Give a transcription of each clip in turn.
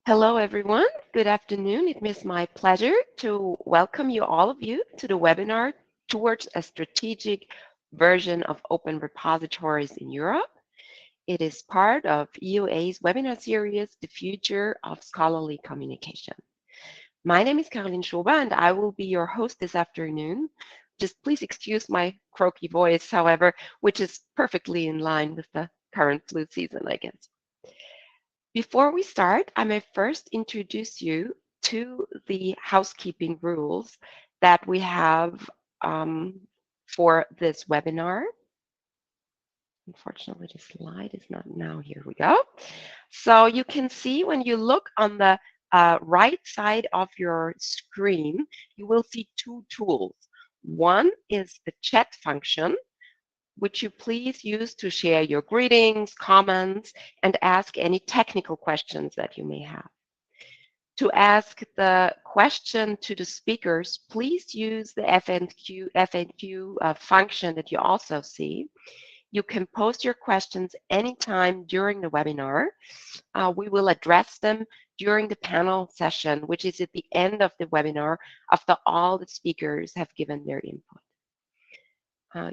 Hello, everyone. Good afternoon. It is my pleasure to welcome all of you to the webinar towards a strategic version of open repositories in Europe. It is part of EUA's webinar series, The Future of Scholarly Communication. My name is Caroline Schober, and I will be your host this afternoon. Just please excuse my croaky voice, however, which is perfectly in line with the current flu season, I guess. Before we start, I may first introduce you to the housekeeping rules that we have for this webinar. Unfortunately, the slide is not now. Here we go. So you can see when you look on the right side of your screen, you will see two tools. One is the chat function, which you please use to share your greetings, comments, and ask any technical questions that you may have. To ask the question to the speakers, please use the FAQ function that you also see. You can post your questions anytime during the webinar. We will address them during the panel session, which is at the end of the webinar after all the speakers have given their input.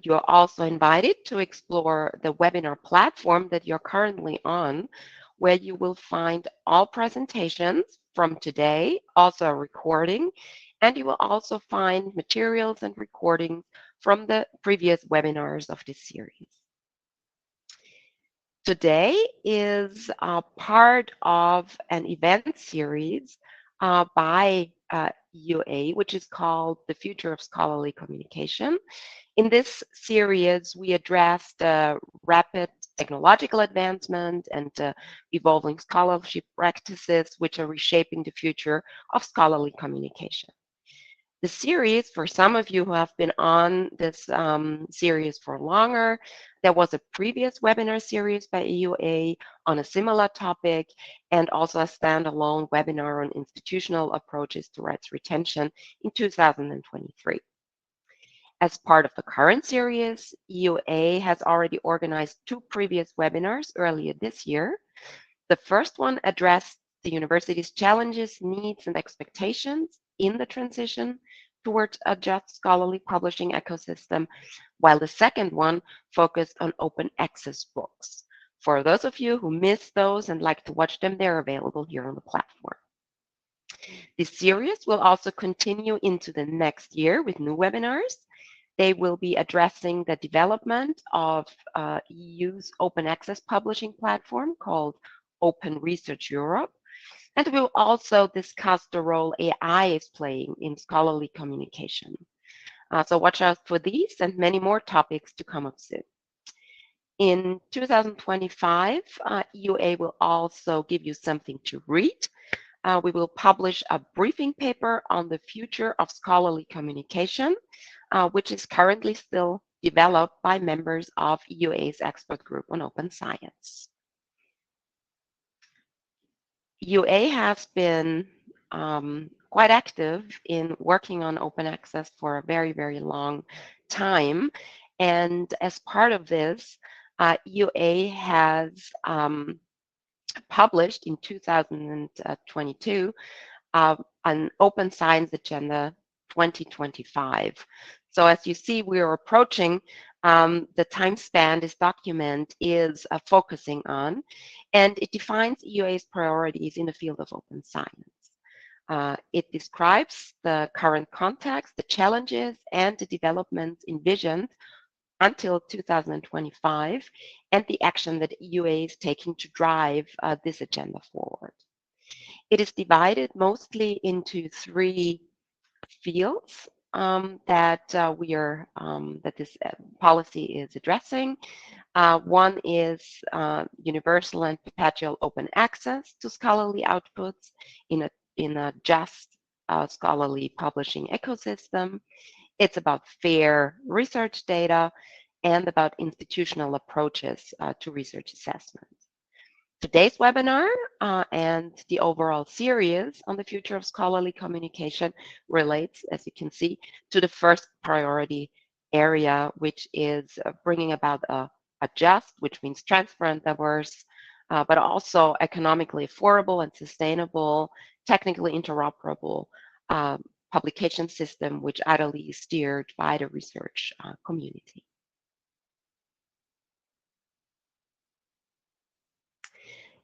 You are also invited to explore the webinar platform that you're currently on, where you will find all presentations from today, also a recording, and you will also find materials and recordings from the previous webinars of this series. Today is part of an event series by EUA, which is called The Future of Scholarly Communication. In this series, we address the rapid technological advancement and evolving scholarship practices which are reshaping the future of scholarly communication. The series, for some of you who have been on this series for longer, there was a previous webinar series by EUA on a similar topic, and also a standalone webinar on institutional approaches to rights retention in 2023. As part of the current series, EUA has already organized two previous webinars earlier this year. The first one addressed the university's challenges, needs, and expectations in the transition towards a just scholarly publishing ecosystem, while the second one focused on open access books. For those of you who missed those and like to watch them, they're available here on the platform. This series will also continue into the next year with new webinars. They will be addressing the development of EU's open access publishing platform called Open Research Europe. And we'll also discuss the role AI is playing in scholarly communication. So watch out for these and many more topics to come up soon. In 2025, EUA will also give you something to read. We will publish a briefing paper on the future of scholarly communication, which is currently still developed by members of EUA's expert group on open science. EUA has been quite active in working on open access for a very, very long time. And as part of this, EUA has published in 2022 an Open Science Agenda 2025. So as you see, we are approaching the time span this document is focusing on, and it defines EUA's priorities in the field of open science. It describes the current context, the challenges, and the developments envisioned until 2025, and the action that EUA is taking to drive this agenda forward. It is divided mostly into three fields that this policy is addressing. One is universal and perpetual open access to scholarly outputs in a just scholarly publishing ecosystem. It's about fair research data and about institutional approaches to research assessment. Today's webinar and the overall series on the future of scholarly communication relates, as you can see, to the first priority area, which is bringing about a just, which means transparent, diverse, but also economically affordable and sustainable, technically interoperable publication system, which ideally is steered by the research community.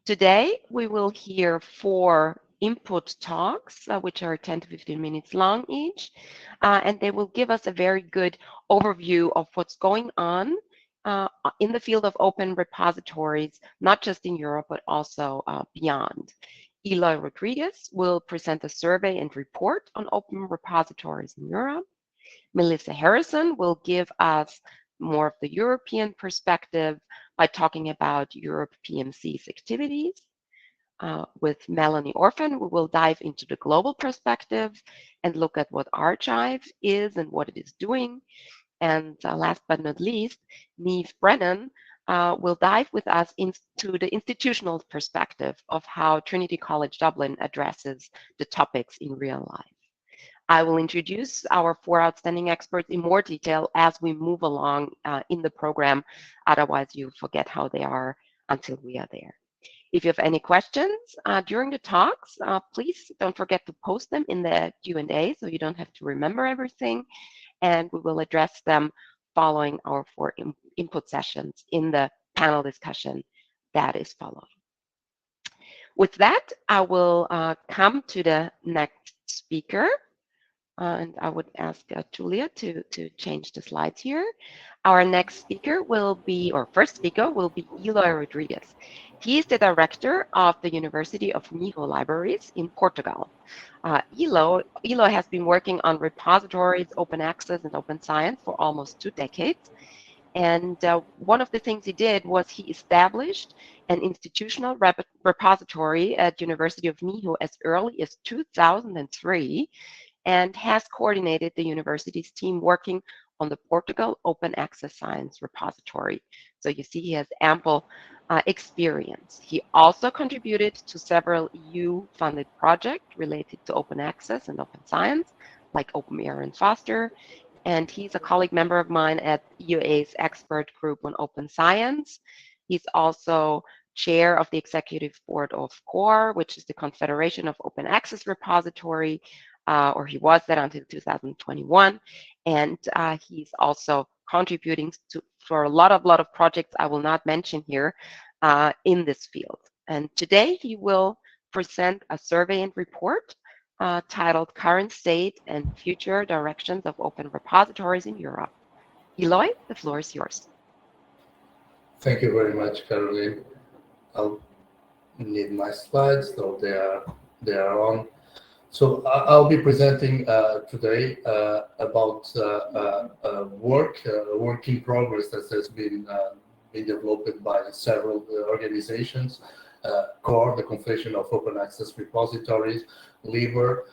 Today, we will hear 4 input talks, which are 10 to 15 minutes long each, and they will give us a very good overview of what's going on in the field of open repositories, not just in Europe, but also beyond. Eloy Rodriguez will present a survey and report on open repositories in Europe. Melissa Harrison will give us more of the European perspective by talking about Europe PMC's activities. With Melanie Orphan, we will dive into the global perspective and look at what Archive is and what it is doing. And last but not least, Niamh Brennan will dive with us into the institutional perspective of how Trinity College Dublin addresses the topics in real life. I will introduce our 4 outstanding experts in more detail as we move along in the program. Otherwise, you forget how they are until we are there. If you have any questions during the talks, please don't forget to post them in the Q&A so you don't have to remember everything. And we will address them following our 4 input sessions in the panel discussion that is following. With that, I will come to the next speaker. And I would ask Julia to change the slides here. Our next speaker will be, or first speaker will be Eloy Rodriguez. He is the director of the University of Minho Libraries in Portugal. Eloy has been working on repositories, open access, and open science for almost 2 decades. And one of the things he did was he established an institutional repository at University of Minho as early as 2003, and has coordinated the university's team working on the Portugal Open Access Science Repository. So you see he has ample experience. He also contributed to several EU-funded projects related to open access and open science, like OpenAIRE and FOSTER. And he's a colleague member of mine at EUA's expert group on open science. He's also chair of the executive board of CORE, which is the Confederation of Open Access Repository, or he was that until 2021, and he's also contributing for a lot of projects I will not mention here in this field. And today he will present a survey and report titled Current State and Future Directions of Open Repositories in Europe. Eloy, the floor is yours. Thank you very much, Caroline. I'll need my slides, so they are on. So I'll be presenting today about work in progress that has been developed by several organizations, CORE, the Confederation of Open Access Repositories, LIBER,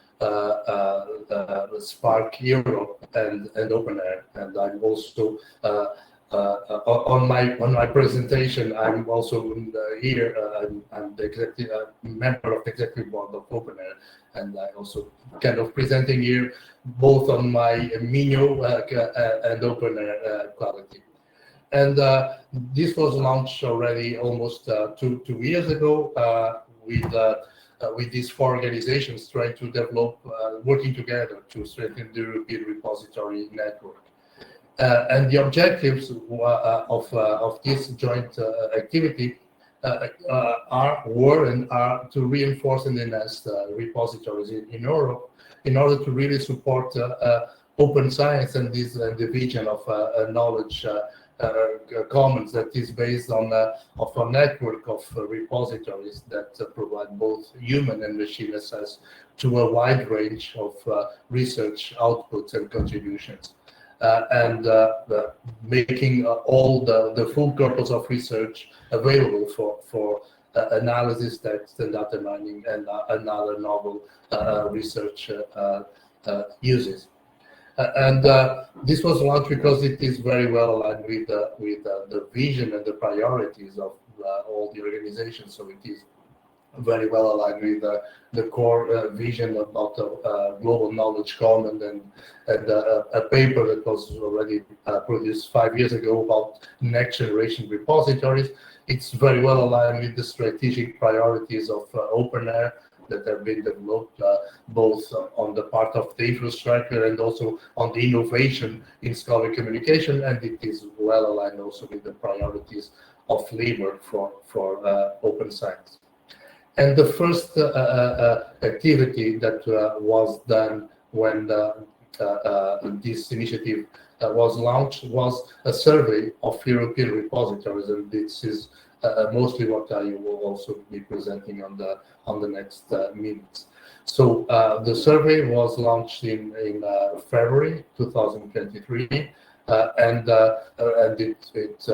Spark Europe, and OpenAIRE. And I'm also on my presentation, I'm also here. I'm the executive member of the executive board of OpenAIRE, and I also kind of presenting here both on my Minho and OpenAIRE quality. And this was launched already almost two years ago with these 4 organizations trying to develop, working together to strengthen the European repository network. And the objectives of this joint activity are to reinforce and enhance repositories in Europe in order to really support open science and the vision of knowledge commons that is based on a network of repositories that provide both human and machine access to a wide range of research outputs and contributions. And making all the full corpus of research available for analysis, text, and data mining, and other novel research uses. And this was launched because it is very well aligned with the vision and the priorities of all the organizations. So it is very well aligned with the core vision about global knowledge common, and a paper that was already produced 5 years ago about next generation repositories. It's very well aligned with the strategic priorities of OpenAIRE that have been developed both on the part of the infrastructure and also on the innovation in scholarly communication, and it is well aligned also with the priorities of LIBOR for open science. And the first activity that was done when this initiative was launched was a survey of European repositories, and this is mostly what I will also be presenting on the next minutes. So the survey was launched in February 2023, and it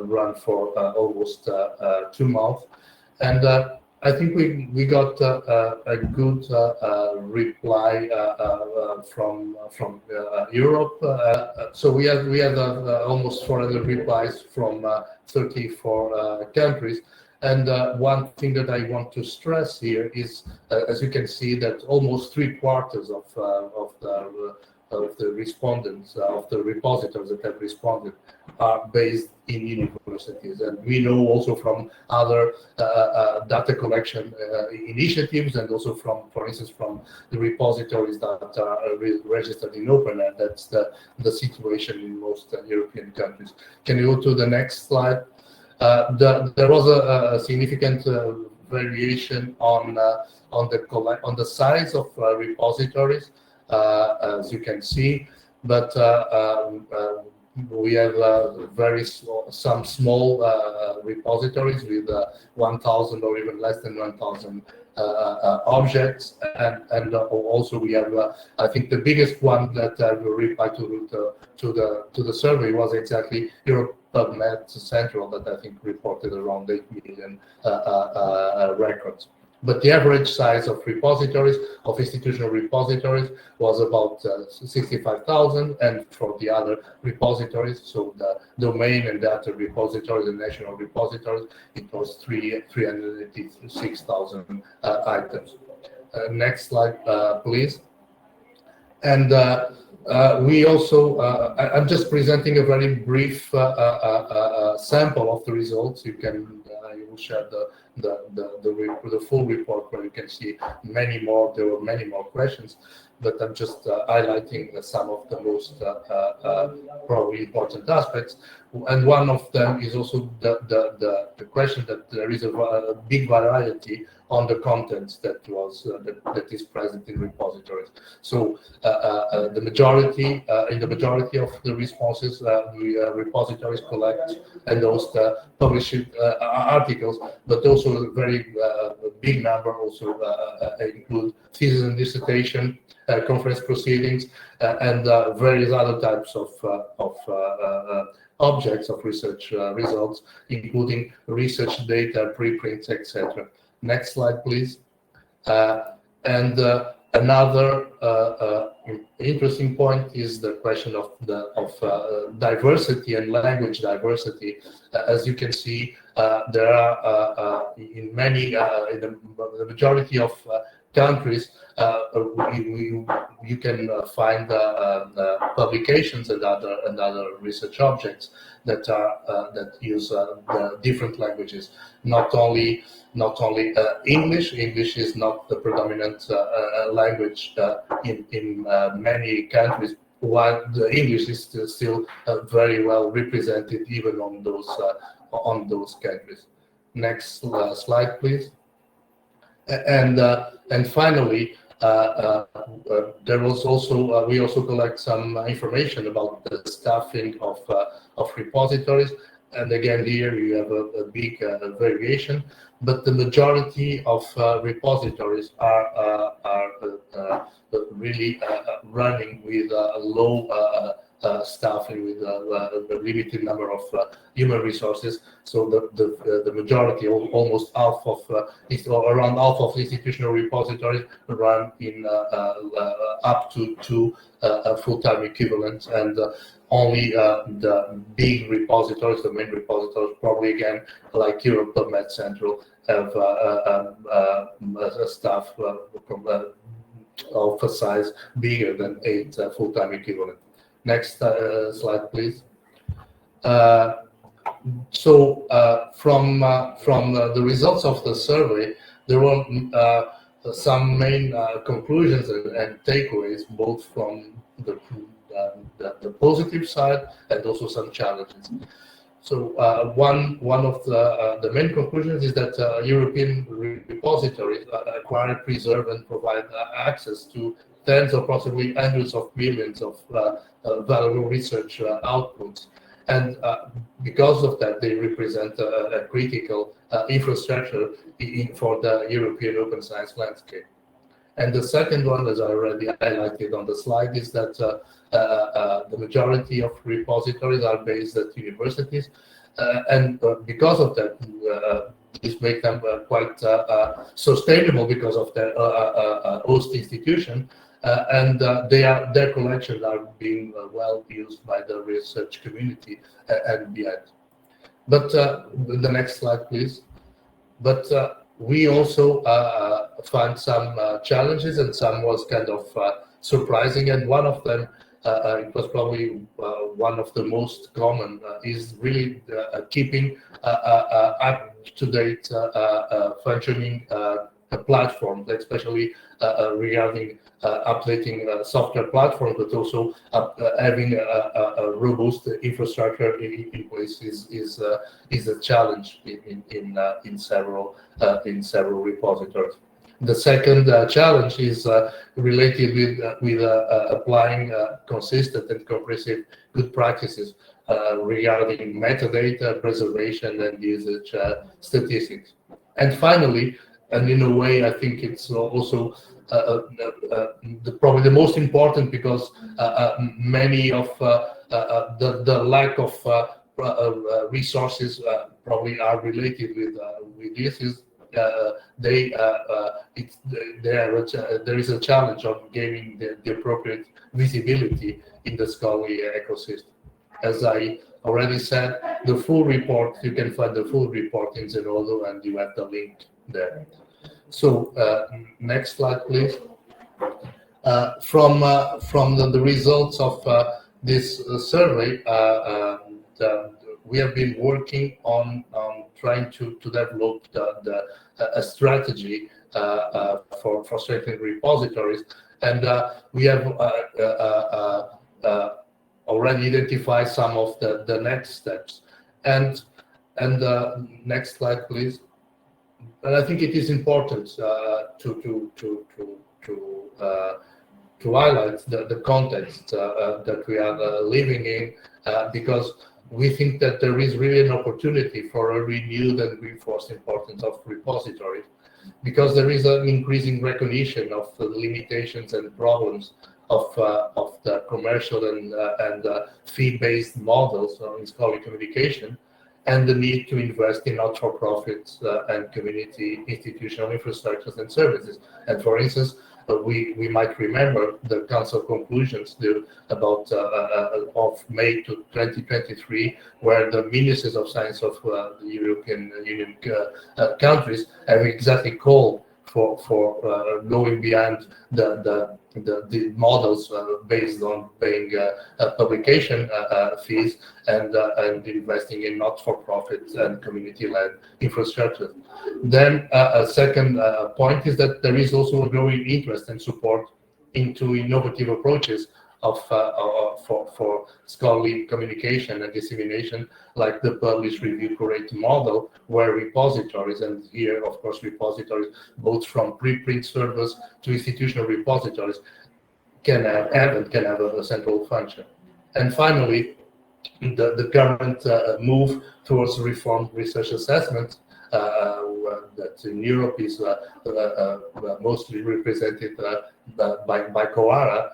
ran for almost 2 months, and I think we got a good reply from Europe. So we had almost 400 replies from 34 countries. And one thing that I want to stress here is, as you can see, that almost 3/4 of the respondents, of the repositories that have responded, are based in universities. And we know also from other data collection initiatives, and also from, for instance, from the repositories that are registered in OpenAIRE, that's the situation in most European countries. Can you go to the next slide? There was a significant variation on the size of repositories, as you can see, but we have some small repositories with 1,000 or even less than 1,000 objects, and also we have I think the biggest one that will reply to the survey was exactly PubMed Central, that I think reported around 8 million records. But the average size of repositories, of institutional repositories, was about 65,000, and for the other repositories, so the domain and data repositories and national repositories, it was 386,000 items. Next slide, please. And we also, I'm just presenting a very brief sample of the results. You will share the full report where you can see many more. There were many more questions, but I'm just highlighting some of the most probably important aspects. And one of them is also the question that there is a big variety on the contents that is present in repositories. So in the majority of the responses, the repositories collect and host published articles, but also a very big number also include thesis and dissertation, conference proceedings, and various other types of objects of research results, including research data, preprints, etc. Next slide, please. And another interesting point is the question of diversity and language diversity. As you can see, there are in the majority of countries, you can find publications and other research objects that use different languages. Not only English. English is not the predominant language in many countries, while the English is still very well represented even on those countries. Next slide, please. And finally, there was also we also collect some information about the staffing of repositories, and again here you have a big variation, but the majority of repositories are really running with a low staffing, with a limited number of human resources. So the majority, almost half of around half of institutional repositories run in up to 2 full-time equivalents, and only the big repositories, the main repositories, probably again like EuropeMed Central, have staff of a size bigger than 8 full-time equivalent. Next slide, please. From the results of the survey, there were some main conclusions and takeaways, both from the positive side and also some challenges. So one of the main conclusions is that European repositories acquire, preserve, and provide access to tens or possibly hundreds of millions of valuable research outputs. And because of that, they represent a critical infrastructure for the European open science landscape. And the second one, as I already highlighted on the slide, is that the majority of repositories are based at universities. And because of that, this makes them quite sustainable because of their host institution. And their collections are being well used by the research community and beyond. But the next slide, please. But we also found some challenges, and some was kind of surprising. And one of them, it was probably one of the most common, is really keeping up-to-date functioning platforms, especially regarding updating software platforms, but also having a robust infrastructure in place is a challenge in several repositories. The second challenge is related with applying consistent and comprehensive good practices regarding metadata preservation and usage statistics. And finally, and in a way, I think it's also probably the most important, because many of the lack of resources probably are related with this. Is there is a challenge of gaining the appropriate visibility in the scholarly ecosystem. As I already said, the full report, you can find the full report in Zenodo, and you have the link there. So next slide, please. From the results of this survey, we have been working on trying to develop a strategy for strengthening repositories, and we have already identified some of the next steps. And next slide, please. But I think it is important to highlight the context that we are living in, because we think that there is really an opportunity for a renewed and reinforced importance of repositories, because there is an increasing recognition of the limitations and problems of the commercial and fee-based models in scholarly communication, and the need to invest in not-for-profit and community institutional infrastructures and services. And for instance, we might remember the Council conclusions about of May 2023, where the ministers of science of the European Union countries have exactly called for going beyond the models based on paying publication fees and investing in not-for-profit and community-led infrastructure. Then a second point is that there is also a growing interest and support into innovative approaches for scholarly communication and dissemination, like the publish, review, curate model, where repositories, and here of course repositories both from preprint servers to institutional repositories, can have a central function. And finally, the current move towards reformed research assessment that in Europe is mostly represented by COARA,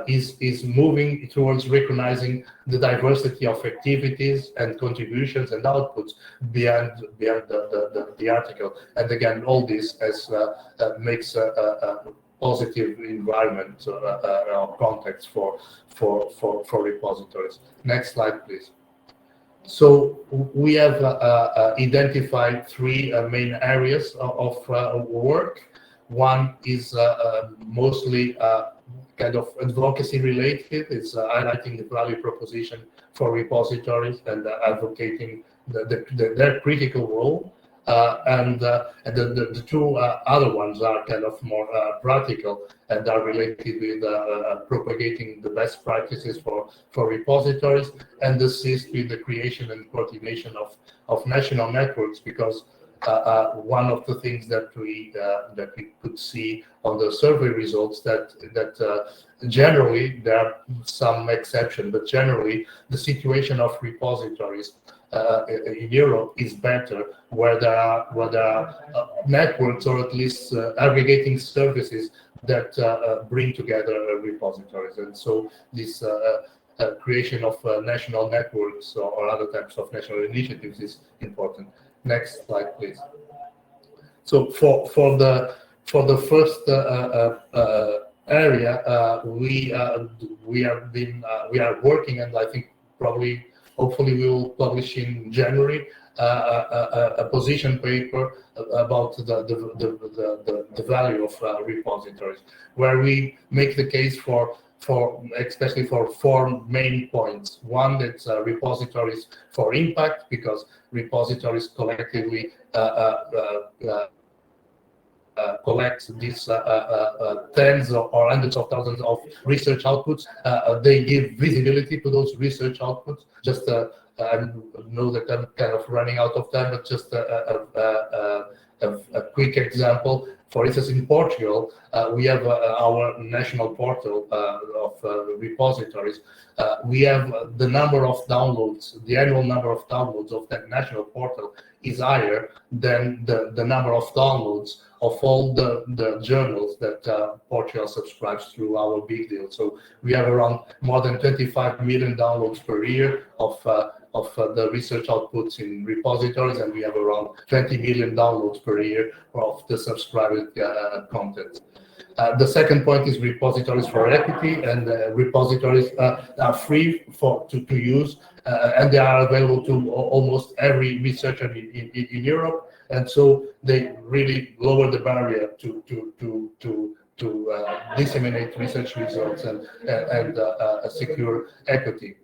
is moving towards recognizing the diversity of activities and contributions and outputs beyond the article. And again, all this makes positive environment or context for repositories. Next slide, please. So we have identified three main areas of work. One is mostly kind of advocacy related. It's highlighting the value proposition for repositories and advocating their critical role. And the two other ones are kind of more practical and are related with propagating the best practices for repositories and assist with the creation and coordination of national networks, because one of the things that we could see on the survey results that generally there are some exceptions, but generally the situation of repositories in Europe is better where there are networks, or at least aggregating services that bring together repositories. And so this creation of national networks or other types of national initiatives is important. Next slide, please. So for the first area, we are working, and I think probably hopefully we will publish in January a position paper about the value of repositories, where we make the case for especially for four main points. One, that's repositories for impact, because repositories collectively collect these tens or hundreds of thousands of research outputs. They give visibility to those research outputs. Just I know that I'm kind of running out of time, but just a quick example. For instance, in Portugal, we have our national portal of repositories. We have the number of downloads, the annual number of downloads of that national portal is higher than the number of downloads of all the journals that Portugal subscribes through our big deal. So we have around more than 25 million downloads per year of the research outputs in repositories, and we have around 20 million downloads per year of the subscribed content. The second point is repositories for equity, and repositories are free to use, and they are available to almost every researcher in Europe, and so they really lower the barrier to disseminate research results and secure equity.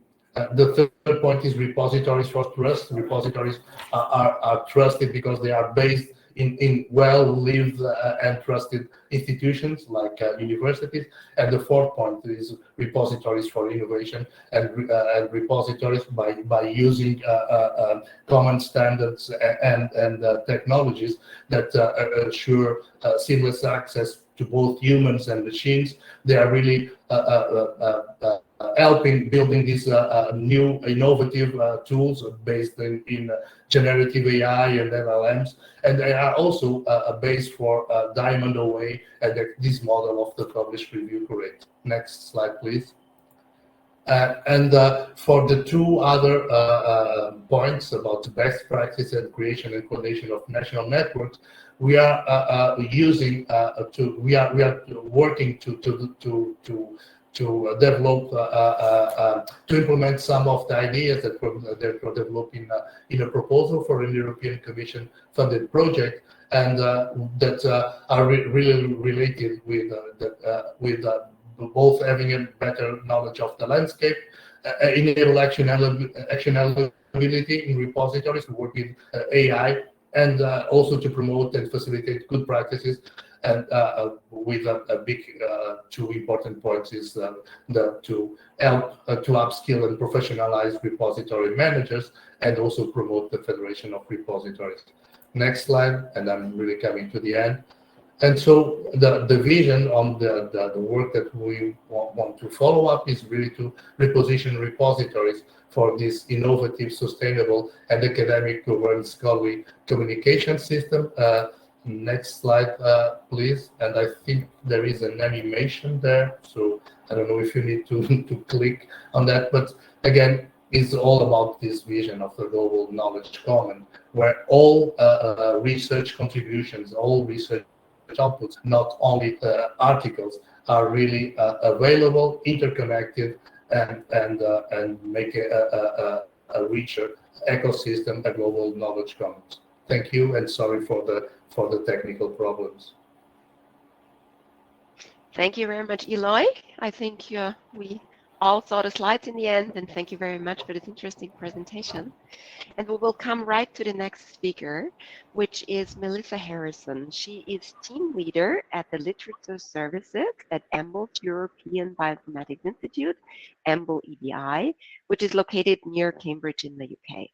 The third point is repositories for trust. Repositories are trusted because they are based in well-lived and trusted institutions like universities. And the fourth point is repositories for innovation, and repositories by using common standards and technologies that assure seamless access to both humans and machines. They are really helping building these new innovative tools based in generative AI and LLMs, and they are also a base for Diamond OA and this model of the publish review curate. Next slide, please. And for the two other points about best practice and creation and coordination of national networks, we are using we are working to develop to implement some of the ideas that were developed in a proposal for a European Commission funded project, and that are really related with both having a better knowledge of the landscape, enable actionability in repositories, to work with AI, and also to promote and facilitate good practices. And with a big two important points is to help to upskill and professionalize repository managers, and also promote the Federation of Repositories. Next slide, and I'm really coming to the end. And so the vision on the work that we want to follow up is really to reposition repositories for this innovative, sustainable, and academic governed scholarly communication system. Next slide, please. And I think there is an animation there, so I don't know if you need to click on that, but again, it's all about this vision of the global knowledge common, where all research contributions, all research outputs, not only articles, are really available, interconnected, and make a richer ecosystem, a global knowledge commons. Thank you, and sorry for the technical problems. Thank you very much, Eloy. I think we all saw the slides in the end, and thank you very much for this interesting presentation. And we will come right to the next speaker, which is Melissa Harrison. She is team leader at the Literature Services at EMBL's European Bioinformatics Institute, EMBL EBI, which is located near Cambridge in the UK.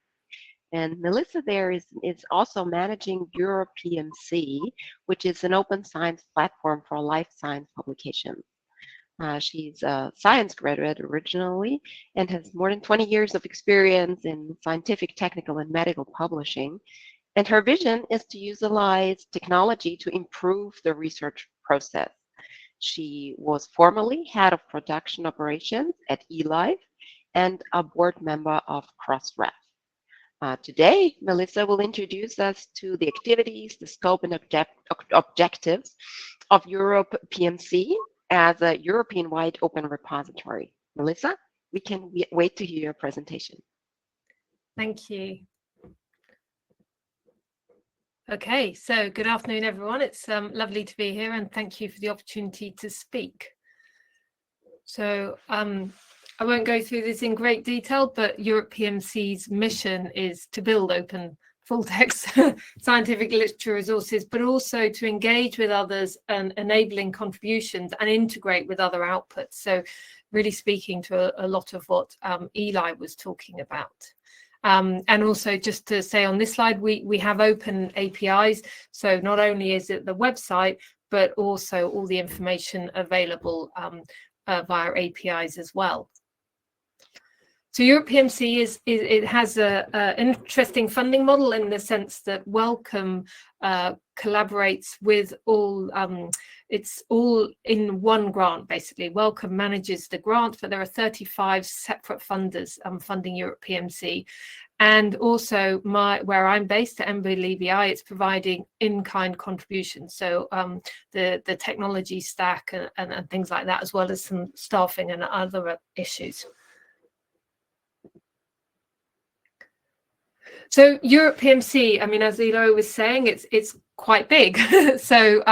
And Melissa there is also managing EuroPMC, which is an open science platform for life science publications. She's a science graduate originally and has more than 20 years of experience in scientific, technical, and medical publishing. And her vision is to utilize technology to improve the research process. She was formerly head of production operations at eLife and a board member of Crossref. Today, Melissa will introduce us to the activities, the scope, and objectives of EuroPMC as a European-wide open repository. Melissa, we can wait to hear your presentation. Thank you. Okay, so good afternoon, everyone. It's lovely to be here, and thank you for the opportunity to speak. So I won't go through this in great detail, but EuroPMC's mission is to build open full-text scientific literature resources, but also to engage with others and enabling contributions and integrate with other outputs. So really speaking to a lot of what Eli was talking about. And also just to say on this slide, we have open APIs. So not only is it the website, but also all the information available via APIs as well. So EuroPMC it has an interesting funding model in the sense that Wellcome collaborates with all, it's all in one grant basically. Wellcome manages the grant, but there are 35 separate funders funding EuroPMC. And also where I'm based at EMBL EBI, it's providing in-kind contributions. So the technology stack and things like that, as well as some staffing and other issues. So EuroPMC, I mean, as Eloy was saying, it's quite big. So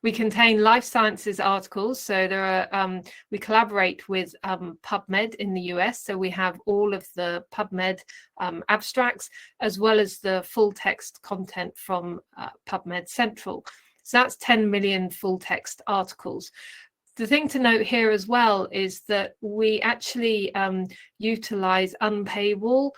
we contain life sciences articles. So there are we collaborate with PubMed in the US. So we have all of the PubMed abstracts, as well as the full text content from PubMed Central. So that's 10 million full text articles. The thing to note here as well is that we actually utilize Unpaywall,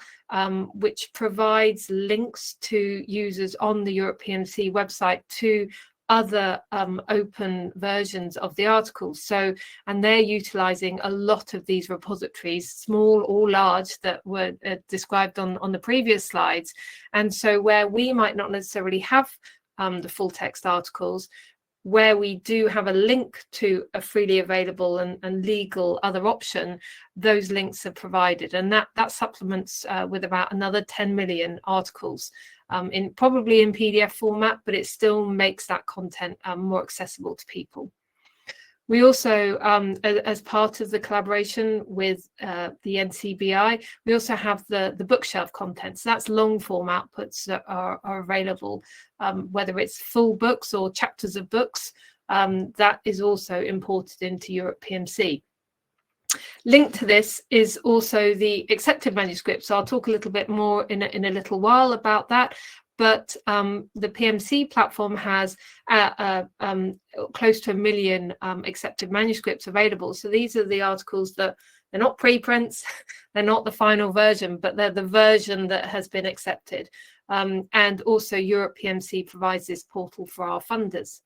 which provides links to users on the EuroPMC website to other open versions of the articles. So, and they're utilizing a lot of these repositories, small or large, that were described on the previous slides. And so where we might not necessarily have the full text articles, where we do have a link to a freely available and legal other option, those links are provided, and that supplements with about another 10 million articles probably in PDF format, but it still makes that content more accessible to people. We also, as part of the collaboration with the NCBI, we also have the bookshelf content. So that's long form outputs that are available, whether it's full books or chapters of books, that is also imported into EuroPMC. Linked to this is also the accepted manuscripts. So I'll talk a little bit more in a little while about that. But the PMC platform has close to 1 million accepted manuscripts available. So these are the articles that they're not preprints, they're not the final version, but they're the version that has been accepted. And also EuroPMC provides this portal for our funders.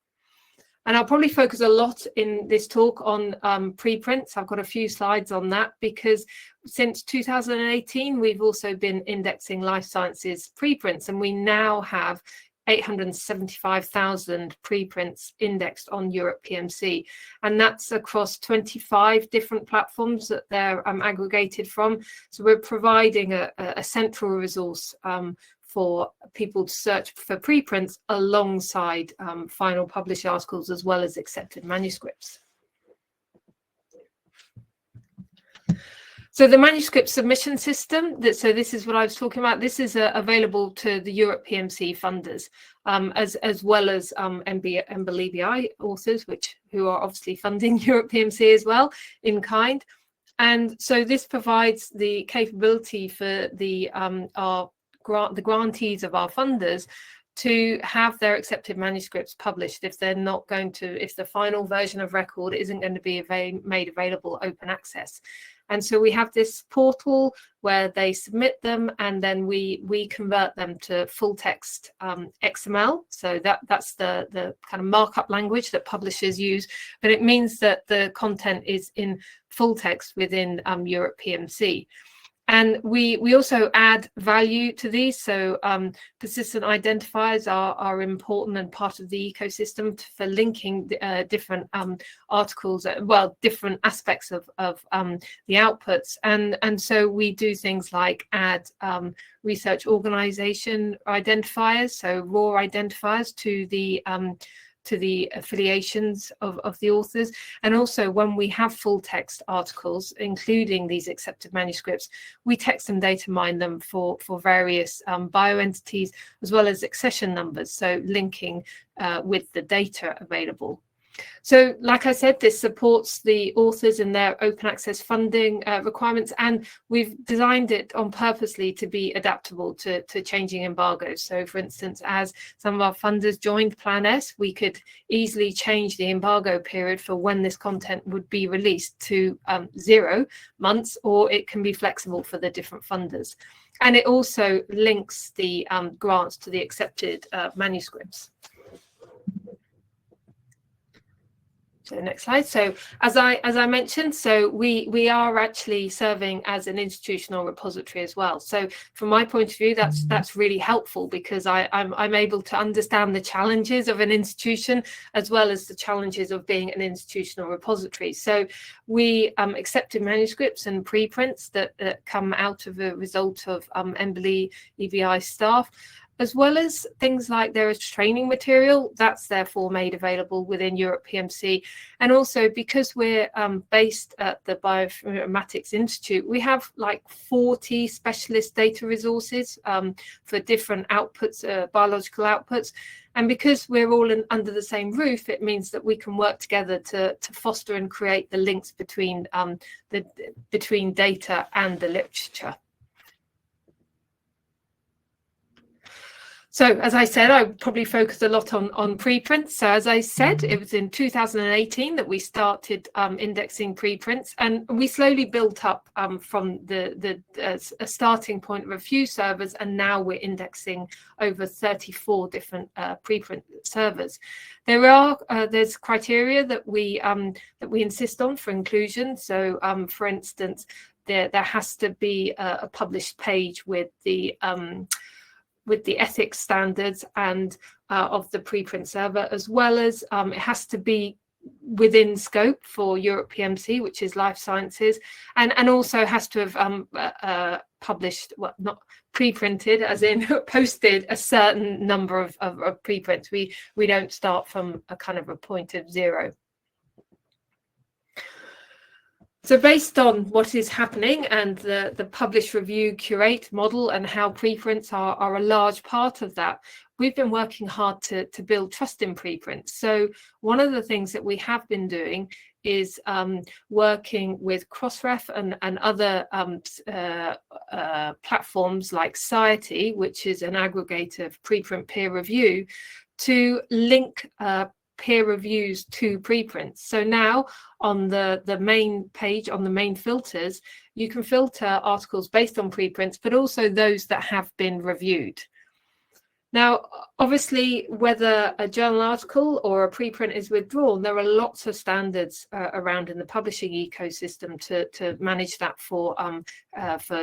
And I'll probably focus a lot in this talk on preprints. I've got a few slides on that because since 2018, we've also been indexing life sciences preprints, and we now have 875,000 preprints indexed on EuroPMC. And that's across 25 different platforms that they're aggregated from. So we're providing a central resource for people to search for preprints alongside final published articles as well as accepted manuscripts. So the manuscript submission system, so this is what I was talking about. This is available to the Europe PMC funders, as well as MBLEBI authors, who are obviously funding Europe PMC as well in kind. And so this provides the capability for the grantees of our funders to have their accepted manuscripts published if they're not going to, if the final version of record isn't going to be made available open access. And so we have this portal where they submit them, and then we convert them to full text XML. So that's the kind of markup language that publishers use, but it means that the content is in full text within Europe PMC. And we also add value to these. So persistent identifiers are important and part of the ecosystem for linking different articles, different aspects of the outputs. And so we do things like add research organization identifiers, so raw identifiers to the affiliations of the authors. And also when we have full text articles, including these accepted manuscripts, we text and data mine them for various bioentities, as well as accession numbers, so linking with the data available. So like I said, this supports the authors in their open access funding requirements, and we've designed it on purposely to be adaptable to changing embargoes. So for instance, as some of our funders joined Plan S, we could easily change the embargo period for when this content would be released to 0 months, or it can be flexible for the different funders. And it also links the grants to the accepted manuscripts. So next slide. So as I mentioned, so we are actually serving as an institutional repository as well. So from my point of view, that's really helpful, because I'm able to understand the challenges of an institution as well as the challenges of being an institutional repository. So we accepted manuscripts and preprints that come out of a result of MBLEBI staff, as well as things like there is training material that's therefore made available within Europe PMC. And also because we're based at the Bioinformatics Institute, we have like 40 specialist data resources for different outputs, biological outputs. And because we're all under the same roof, it means that we can work together to foster and create the links between between data and the literature. So as I said, I probably focused a lot on preprints. So as I said, it was in 2018 that we started indexing preprints, and we slowly built up from a starting point of a few servers, and now we're indexing over 34 different preprint servers. There's criteria that we insist on for inclusion. So for instance, there has to be a published page with the ethics standards and of the preprint server, as well as it has to be within scope for Europe PMC, which is life sciences, and also has to have published, well, not preprinted as in posted a certain number of preprints. We don't start from a kind of a point of 0. So based on what is happening and the publish, review, curate model and how preprints are a large part of that, we've been working hard to build trust in preprints. So one of the things that we have been doing is working with Crossref and other platforms like Society, which is an aggregator of preprint peer review, to link peer reviews to preprints. So now on the main page, on the main filters, you can filter articles based on preprints, but also those that have been reviewed. Now, obviously, whether a journal article or a preprint is withdrawn, there are lots of standards around in the publishing ecosystem to manage that for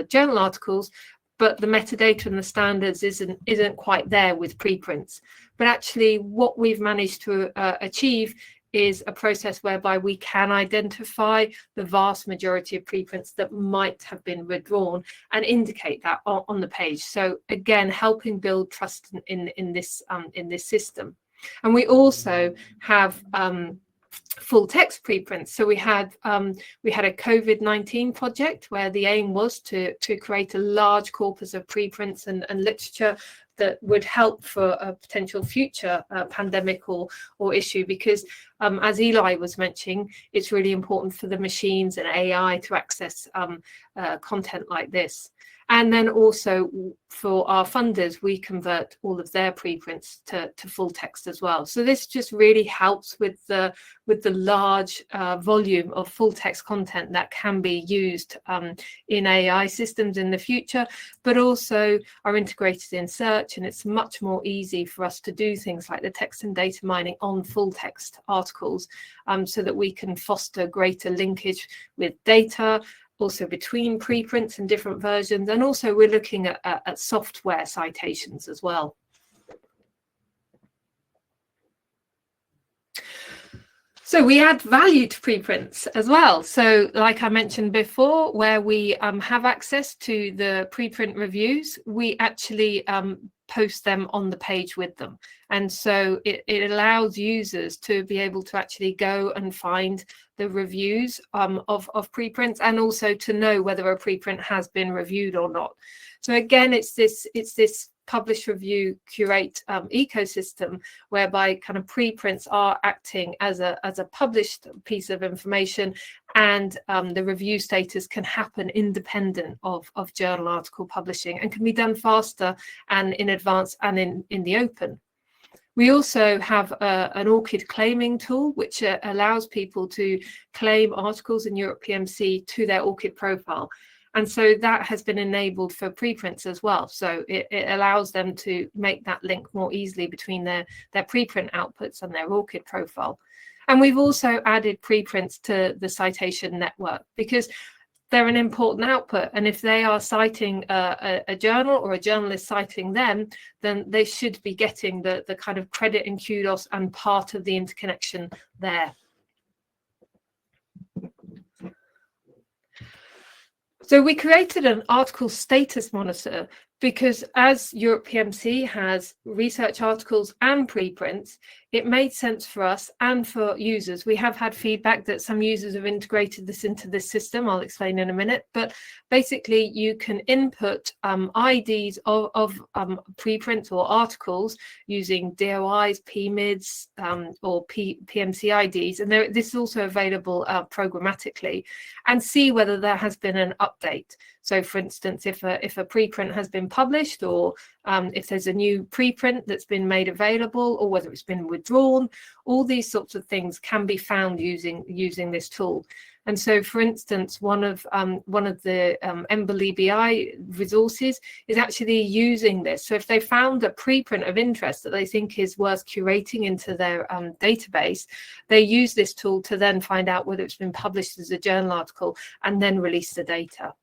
journal articles. But the metadata and the standards isn't quite there with preprints. But actually, what we've managed to achieve is a process whereby we can identify the vast majority of preprints that might have been withdrawn and indicate that on the page. So again, helping build trust in this system. And we also have full text preprints. So we had a COVID-19 project where the aim was to create a large corpus of preprints and literature that would help for a potential future pandemic or issue, because as Eli was mentioning, it's really important for the machines and AI to access content like this. And then also for our funders, we convert all of their preprints to full text as well. So this just really helps with the large volume of full text content that can be used in AI systems in the future, but also are integrated in search, and it's much more easy for us to do things like the text and data mining on full text articles, so that we can foster greater linkage with data, also between preprints and different versions, and also we're looking at software citations as well. So we add value to preprints as well. So like I mentioned before, where we have access to the preprint reviews, we actually post them on the page with them. And so it allows users to be able to actually go and find the reviews of preprints, and also to know whether a preprint has been reviewed or not. So again, it's this publish, review, curate ecosystem whereby kind of preprints are acting as a published piece of information, and the review status can happen independent of journal article publishing, and can be done faster and in advance and in the open. We also have an ORCID claiming tool, which allows people to claim articles in Europe PMC to their ORCID profile. And so that has been enabled for preprints as well. So it allows them to make that link more easily between their preprint outputs and their ORCID profile. And we've also added preprints to the citation network, because they're an important output. And if they are citing a journal, or a journal is citing them, then they should be getting the kind of credit and kudos and part of the interconnection there. So we created an article status monitor because as Europe PMC has research articles and preprints, it made sense for us and for users. We have had feedback that some users have integrated this into this system. I'll explain in a minute, but basically you can input IDs of preprints or articles using DOIs, PMIDs, or PMC IDs, and this is also available programmatically, and see whether there has been an update. So for instance, if a preprint has been published, or if there's a new preprint that's been made available, or whether it's been withdrawn, all these sorts of things can be found using this tool. And so, for instance, one of the EBI resources is actually using this. So if they found a preprint of interest that they think is worth curating into their database, they use this tool to then find out whether it's been published as a journal article and then release the data.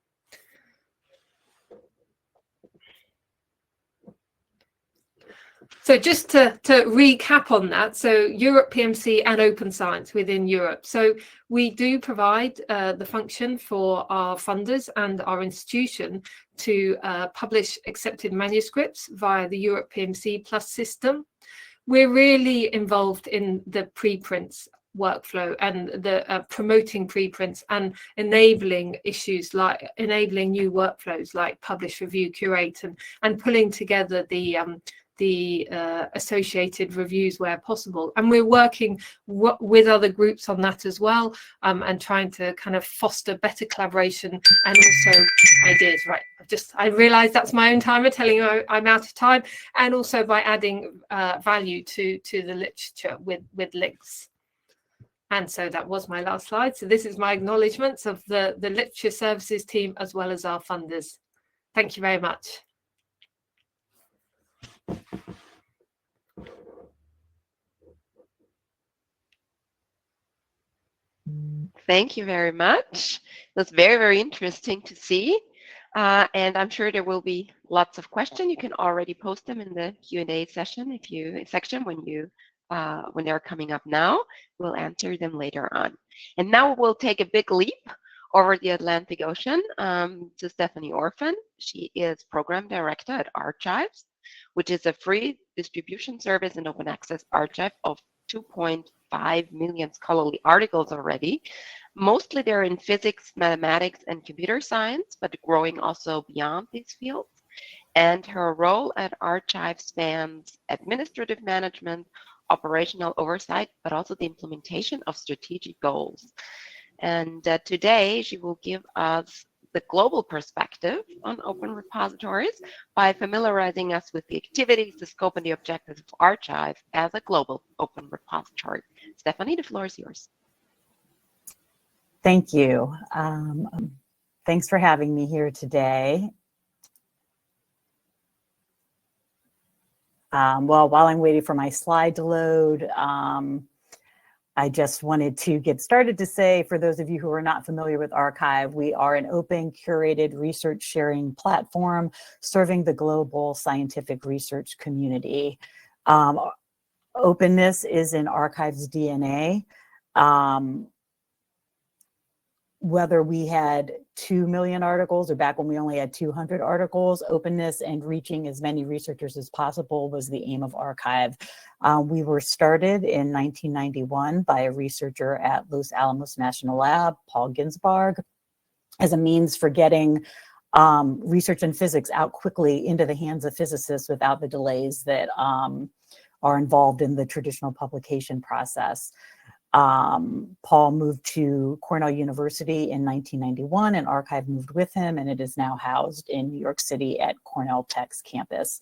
So just to recap on that, so Europe PMC and Open Science within Europe. So we do provide the function for our funders and our institution to publish accepted manuscripts via the Europe PMC Plus system. We're really involved in the preprints workflow and the promoting preprints and enabling issues like enabling new workflows like publish, review, curate, and pulling together the associated reviews where possible. And we're working with other groups on that as well, and trying to kind of foster better collaboration and also ideas. Right, I realize that's my own timer telling you I'm out of time, and also by adding value to the literature with links. And so that was my last slide. So this is my acknowledgements of the literature services team as well as our funders. Thank you very much. Thank you very much. That's very, very interesting to see. And I'm sure there will be lots of questions. You can already post them in the Q&A section when you when they're coming up now. We'll answer them later on. And now we'll take a big leap over the Atlantic Ocean to Stephanie Orphan. She is Program Director at Archives, which is a free distribution service and open access archive of 2.5 million scholarly articles already. Mostly they're in physics, mathematics, and computer science, but growing also beyond these fields. And her role at Archive spans administrative management, operational oversight, but also the implementation of strategic goals. And today she will give us the global perspective on open repositories by familiarizing us with the activities, the scope, and the objectives of Archive as a global open repository. Stephanie, the floor is yours. Thank you. Thanks for having me here today. Well, while I'm waiting for my slide to load, I just wanted to get started to say, for those of you who are not familiar with Archive, we are an open, curated research sharing platform serving the global scientific research community. Openness is in Archive's DNA. Whether we had 2 million articles or back when we only had 200 articles, openness and reaching as many researchers as possible was the aim of Archive. We were started in 1991 by a researcher at Los Alamos National Lab, Paul Ginsberg, as a means for getting research in physics out quickly into the hands of physicists without the delays that are involved in the traditional publication process. Paul moved to Cornell University in 1991 and Archive moved with him, and it is now housed in New York City at Cornell Tech's campus,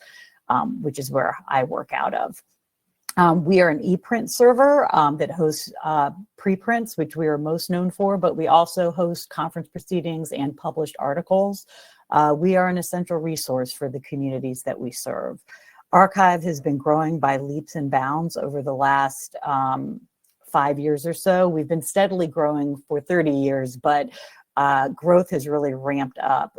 which is where I work out of. We are an ePrint server that hosts preprints, which we are most known for, but we also host conference proceedings and published articles. We are an essential resource for the communities that we serve. Archive has been growing by leaps and bounds over the last 5 years or so. We've been steadily growing for 30 years, but growth has really ramped up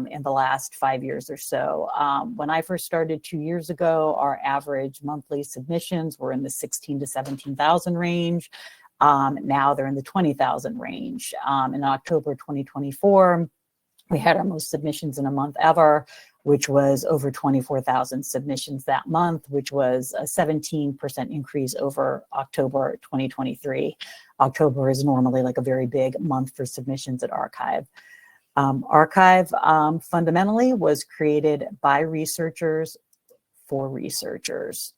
in the last 5 years or so. When I first started 2 years ago, our average monthly submissions were in the 16 to 17,000 range. Now they're in the 20,000 range. In October 2024, we had our most submissions in a month ever, which was over 24,000 submissions that month, which was a 17% increase over October 2023. October is normally like a very big month for submissions at Archive. Archive fundamentally was created by researchers for researchers.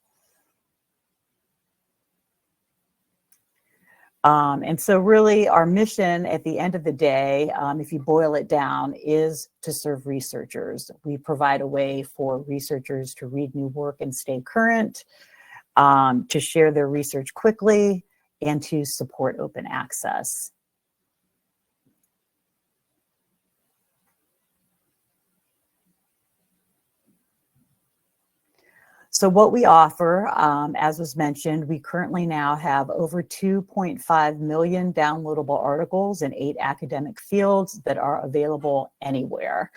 And so really our mission at the end of the day, if you boil it down, is to serve researchers. We provide a way for researchers to read new work and stay current, to share their research quickly, and to support open access. So what we offer, as was mentioned, we currently now have over 2.5 million downloadable articles in 8 academic fields that are available anywhere.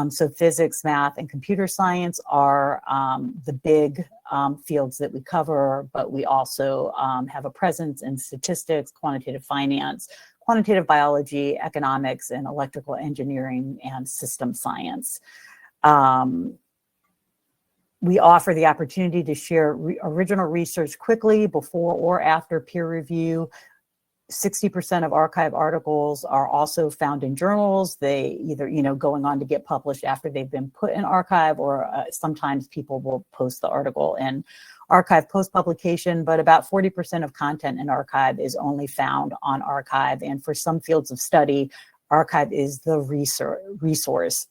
So physics, math, and computer science are the big fields that we cover, but we also have a presence in statistics, quantitative finance, quantitative biology, economics, and electrical engineering and system science. We offer the opportunity to share original research quickly before or after peer review. 60% of Archive articles are also found in journals. They either, going on to get published after they've been put in Archive, or sometimes people will post the article in Archive post-publication, but about 40% of content in Archive is only found on Archive. And for some fields of study, Archive is the resource.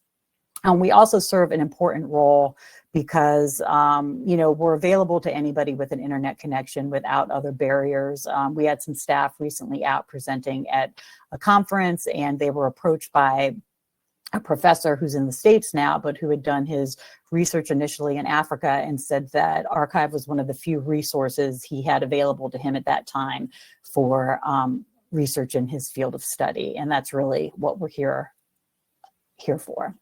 We also serve an important role because, we're available to anybody with an internet connection without other barriers. We had some staff recently out presenting at a conference, and they were approached by a professor who's in the States now, but who had done his research initially in Africa, and said that Archive was one of the few resources he had available to him at that time for research in his field of study. And that's really what we're here for.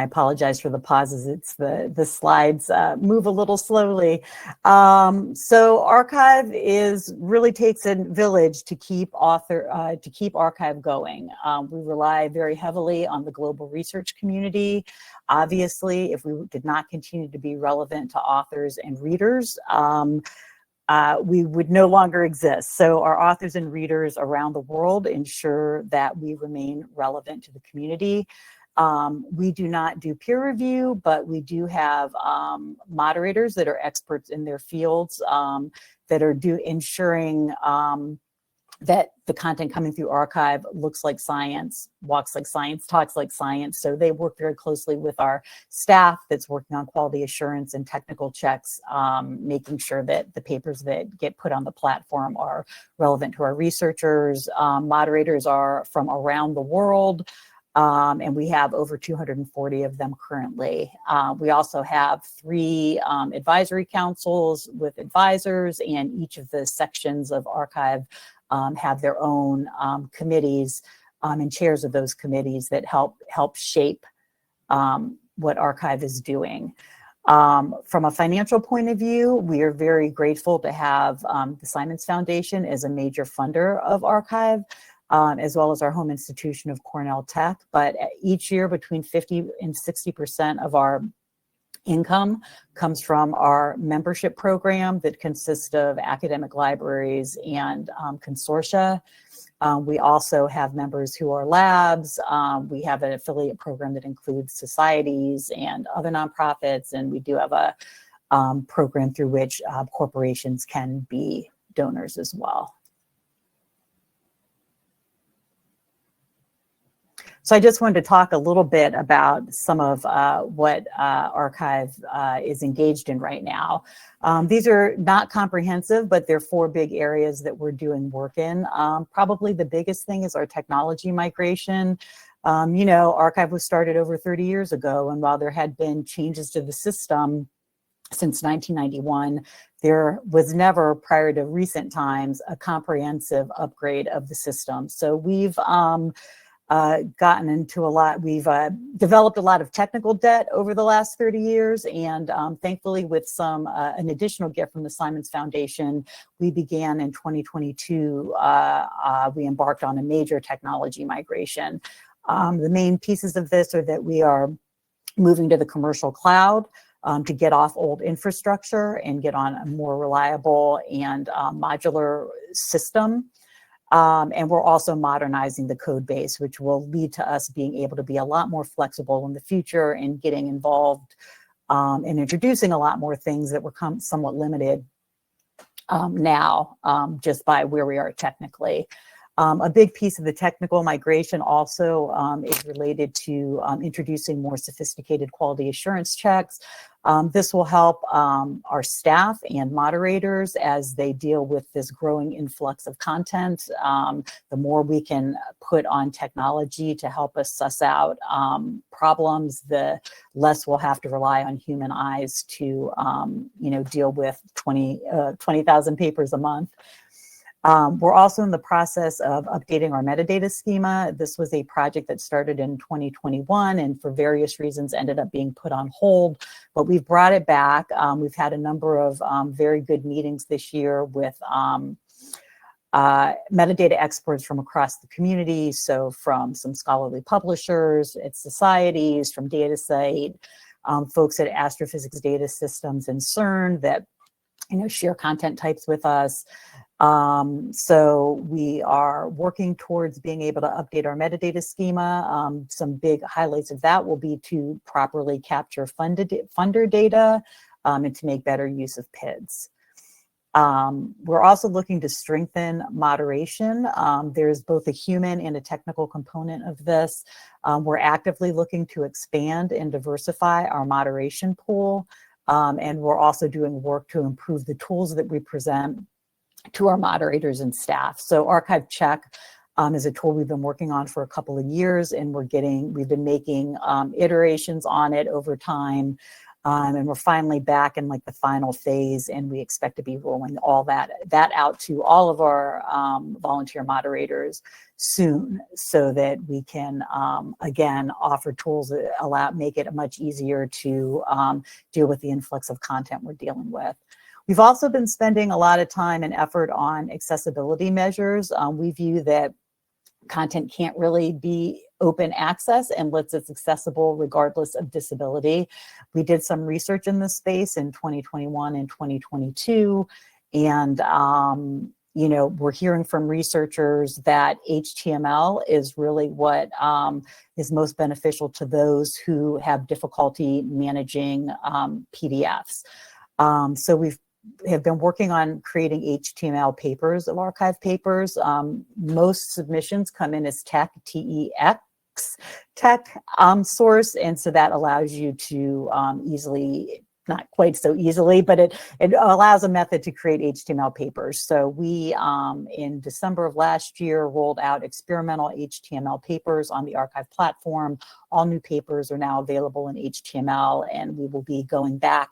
I apologize for the pauses. It's the slides move a little slowly. So archive really takes a village to keep archive going. We rely very heavily on the global research community. Obviously, if we did not continue to be relevant to authors and readers, we would no longer exist. So our authors and readers around the world ensure that we remain relevant to the community. We do not do peer review, but we do have moderators that are experts in their fields that are ensuring that the content coming through archive looks like science, walks like science, talks like science. So they work very closely with our staff that's working on quality assurance and technical checks, making sure that the papers that get put on the platform are relevant to our researchers. Moderators are from around the world. And we have over 240 of them currently. We also have 3 advisory councils with advisors, and each of the sections of archive have their own committees and chairs of those committees that help shape what archive is doing. From a financial point of view, we are very grateful to have the Simons Foundation as a major funder of archive. As well as our home institution of Cornell Tech. But each year between 50 and 60% of our income comes from our membership program that consists of academic libraries and consortia. We also have members who are labs. We have an affiliate program that includes societies and other nonprofits. And we do have a program through which corporations can be donors as well. So I just wanted to talk a little bit about some of what archive is engaged in right now. These are not comprehensive, but they're 4 big areas that we're doing work in. Probably the biggest thing is our technology migration. You know, archive was started over 30 years ago, and while there had been changes to the system since 1991, there was never, prior to recent times, a comprehensive upgrade of the system. So we've gotten into a lot. We've developed a lot of technical debt over the last 30 years. And thankfully, with an additional gift from the Simons Foundation, we began in 2022, we embarked on a major technology migration. The main pieces of this are that we are moving to the commercial cloud to get off old infrastructure and get on a more reliable and modular system. And we're also modernizing the code base, which will lead to us being able to be a lot more flexible in the future and getting involved and introducing a lot more things that were somewhat limited now just by where we are technically. A big piece of the technical migration also is related to introducing more sophisticated quality assurance checks. This will help our staff and moderators as they deal with this growing influx of content. The more we can put on technology to help us suss out problems, the less we'll have to rely on human eyes to deal with 20,000 papers a month. We're also in the process of updating our metadata schema. This was a project that started in 2021 and for various reasons ended up being put on hold, but we've brought it back. We've had a number of very good meetings this year with metadata experts from across the community. So from some scholarly publishers, at societies, from DataCite, folks at Astrophysics Data Systems and CERN that share content types with us. So we are working towards being able to update our metadata schema. Some big highlights of that will be to properly capture funder data and to make better use of PIDs. We're also looking to strengthen moderation. There's both a human and a technical component of this. We're actively looking to expand and diversify our moderation pool. And we're also doing work to improve the tools that we present to our moderators and staff. So Archive Check is a tool we've been working on for a couple of years, and we've been making iterations on it over time. And we're finally back in like the final phase, and we expect to be rolling all that out to all of our volunteer moderators soon, so that we can again offer tools that make it much easier to deal with the influx of content we're dealing with. We've also been spending a lot of time and effort on accessibility measures. We view that content can't really be open access unless it's accessible regardless of disability. We did some research in this space in 2021 and 2022, and you know, we're hearing from researchers that HTML is really what is most beneficial to those who have difficulty managing PDFs. So we have been working on creating HTML papers of archive papers. Most submissions come in as tech, T-E-X, tech source, and so that allows you to easily, not quite so easily, but it allows a method to create HTML papers. So we, in December of last year, rolled out experimental HTML papers on the archive platform. All new papers are now available in HTML, and we will be going back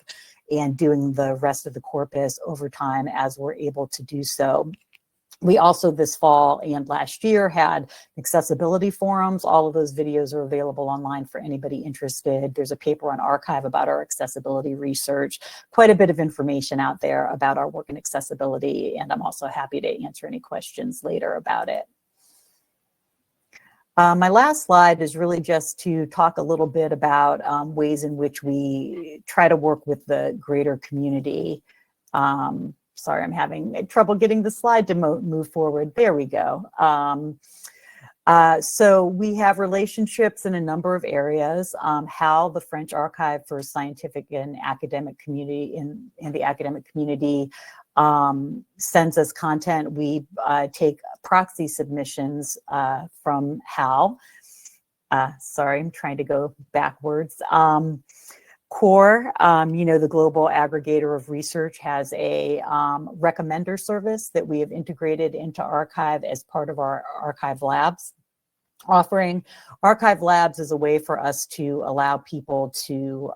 and doing the rest of the corpus over time as we're able to do so. We also this fall and last year had accessibility forums. All of those videos are available online for anybody interested. There's a paper on archive about our accessibility research, quite a bit of information out there about our work in accessibility, and I'm also happy to answer any questions later about it. My last slide is really just to talk a little bit about ways in which we try to work with the greater community. Sorry, I'm having trouble getting the slide to move forward. There we go. So we have relationships in a number of areas. HAL, the French Archive for Scientific and Academic Community, in the academic community, sends us content. We take proxy submissions from HAL. Sorry, I'm trying to go backwards. CORE, you know, the global aggregator of research, has a recommender service that we have integrated into Archive as part of our Archive Labs offering. Archive Labs is a way for us to allow people to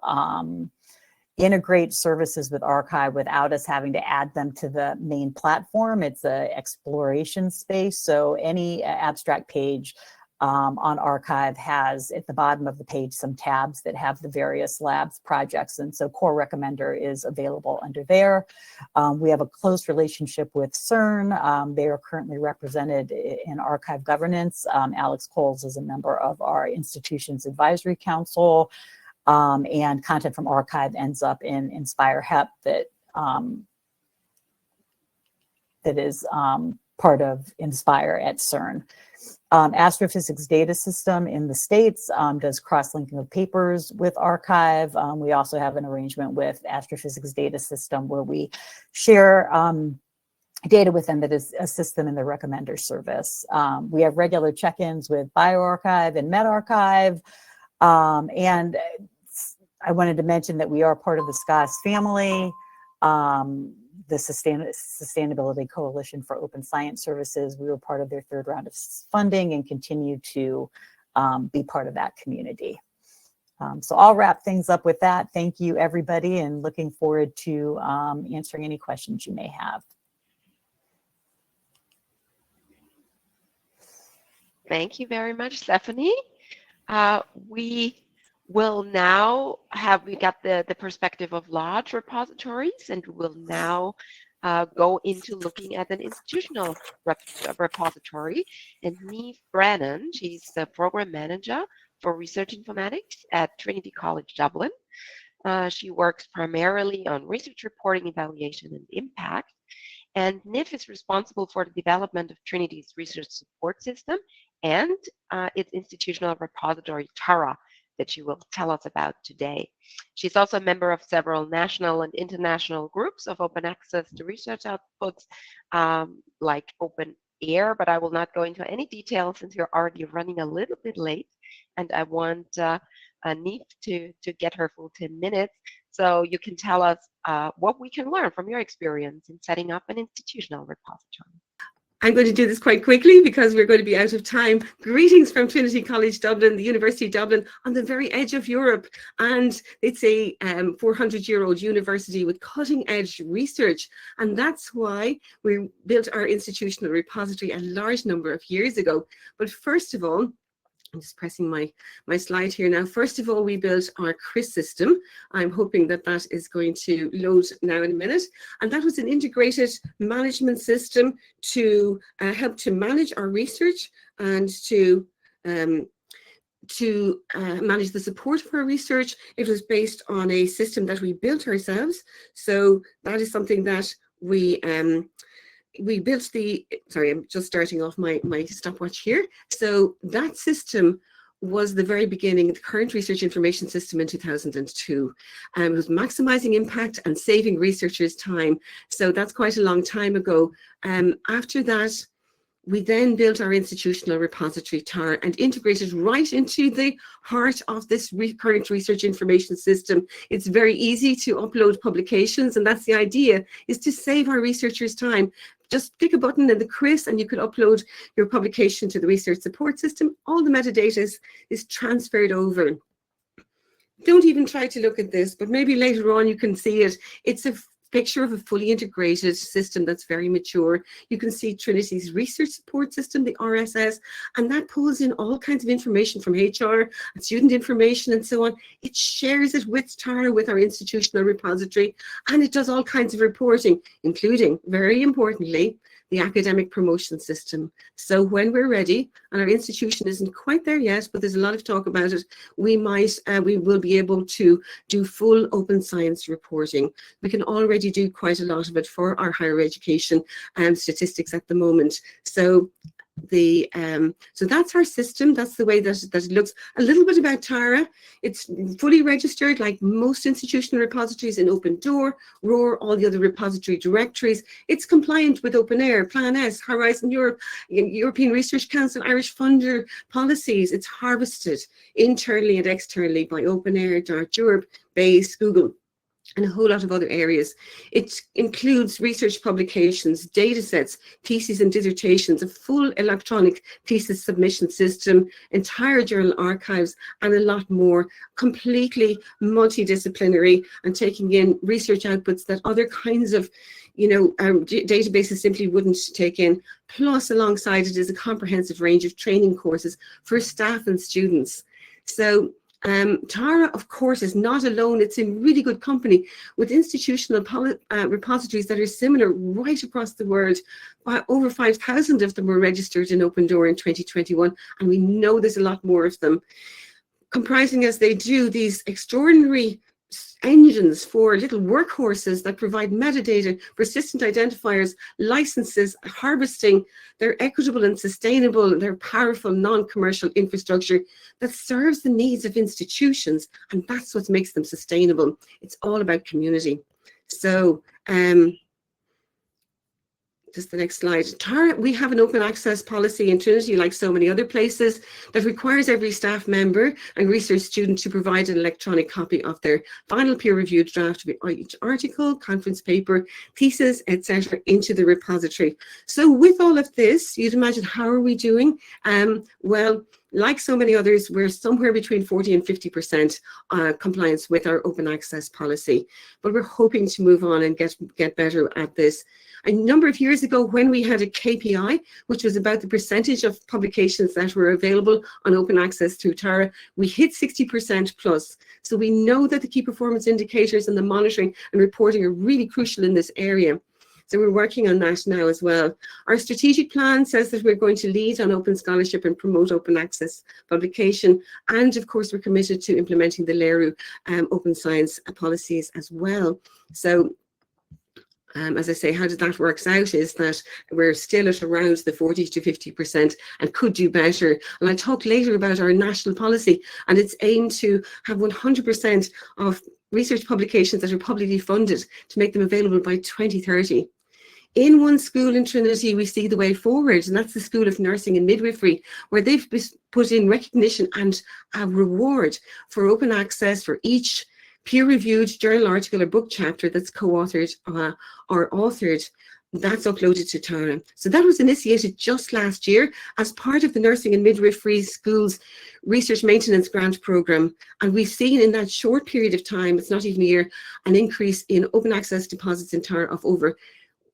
integrate services with Archive without us having to add them to the main platform. It's an exploration space, so any abstract page on Archive has at the bottom of the page some tabs that have the various labs projects, and so Core Recommender is available under there. We have a close relationship with CERN. They are currently represented in Archive governance. Alex Coles is a member of our institution's advisory council, and content from Archive ends up in Inspire HEP that is part of Inspire at CERN. Astrophysics Data System in the States does cross-linking of papers with Archive. We also have an arrangement with Astrophysics Data System where we share data with them that assists them in the recommender service. We have regular check-ins with BioArchive and MedArchive. And I wanted to mention that we are part of the SCOS family, the Sustainability Coalition for Open Science Services. We were part of their third round of funding and continue to be part of that community. So I'll wrap things up with that. Thank you, everybody, and looking forward to answering any questions you may have. Thank you very much, Stephanie. We will now we got the perspective of large repositories, and we'll now go into looking at an institutional repository. And Neve Brennan, she's the program manager for research informatics at Trinity College Dublin. She works primarily on research reporting, evaluation, and impact. And Neve is responsible for the development of Trinity's research support system and its institutional repository, Tara, that she will tell us about today. She's also a member of several national and international groups of open access to research outputs, like Open Air, but I will not go into any details since you're already running a little bit late, and I want Neve to get her full 10 minutes, so you can tell us what we can learn from your experience in setting up an institutional repository. I'm going to do this quite quickly because we're going to be out of time. Greetings from Trinity College Dublin, the University of Dublin, on the very edge of Europe. And it's a 400-year-old university with cutting-edge research. And that's why we built our institutional repository a large number of years ago. But first of all, I'm just pressing my slide here now. First of all, we built our CRIS system. I'm hoping that that is going to load now in a minute. And that was an integrated management system to help to manage our research and to manage the support for our research. It was based on a system that we built ourselves. So that is something that we built sorry, I'm just starting off my stopwatch here. So that system was the very beginning of the current research information system in 2002. It was maximizing impact and saving researchers time. So that's quite a long time ago. After that, we then built our institutional repository, TAR, and integrated right into the heart of this current research information system. It's very easy to upload publications, and that's the idea, is to save our researchers time. Just click a button in the CRIS and you could upload your publication to the research support system. All the metadata is transferred over. Don't even try to look at this, but maybe later on you can see it. It's a picture of a fully integrated system that's very mature. You can see Trinity's research support system, the RSS, and that pulls in all kinds of information from HR and student information and so on. It shares it with TAR, with our institutional repository, and it does all kinds of reporting, including, very importantly, the academic promotion system. So when we're ready, and our institution isn't quite there yet, but there's a lot of talk about it, we will be able to do full open science reporting. We can already do quite a lot of it for our higher education statistics at the moment. So so that's our system. That's the way that it looks. A little bit about TARA. It's fully registered like most institutional repositories in Open Door, ROR, all the other repository directories. It's compliant with Open Air, Plan S, Horizon Europe, European Research Council, Irish funder policies. It's harvested internally and externally by Open Air, Dart Europe, BASE, Google, and a whole lot of other areas. It includes research publications, data sets, theses and dissertations, a full electronic thesis submission system, entire journal archives, and a lot more, completely multidisciplinary and taking in research outputs that other kinds of databases simply wouldn't take in. Plus, alongside it is a comprehensive range of training courses for staff and students. So TARA, of course, is not alone. It's in really good company with institutional repositories that are similar right across the world. Over 5,000 of them were registered in Open Door in 2021, and we know there's a lot more of them, comprising as they do these extraordinary engines for little workhorses that provide metadata, persistent identifiers, licenses, harvesting. They're equitable and sustainable. They're powerful, non-commercial infrastructure that serves the needs of institutions, and that's what makes them sustainable. It's all about community. So, just the next slide. TARA, we have an open access policy in Trinity, like so many other places, that requires every staff member and research student to provide an electronic copy of their final peer-reviewed draft of each article, conference paper, thesis, etc., into the repository. So with all of this, you'd imagine, how are we doing? Well, like so many others, we're somewhere between 40 and 50% compliance with our open access policy. But we're hoping to move on and get better at this. A number of years ago, when we had a KPI, which was about the percentage of publications that were available on open access through TARA, we hit 60% plus. So we know that the key performance indicators and the monitoring and reporting are really crucial in this area. So we're working on that now as well. Our strategic plan says that we're going to lead on open scholarship and promote open access publication. And of course, we're committed to implementing the LERU open science policies as well. So as I say, how that works out is that we're still at around the 40 to 50% and could do better. And I'll talk later about our national policy and its aim to have 100% of research publications that are publicly funded to make them available by 2030. In one school in Trinity, we see the way forward, and that's the School of Nursing and Midwifery, where they've put in recognition and a reward for open access for each peer-reviewed journal article or book chapter that's co-authored or authored that's uploaded to Tara. So that was initiated just last year as part of the Nursing and Midwifery Schools Research Maintenance Grant Programme. And we've seen in that short period of time, it's not even a year, an increase in open access deposits in Tara of over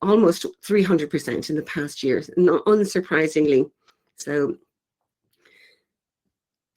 almost 300% in the past year, unsurprisingly.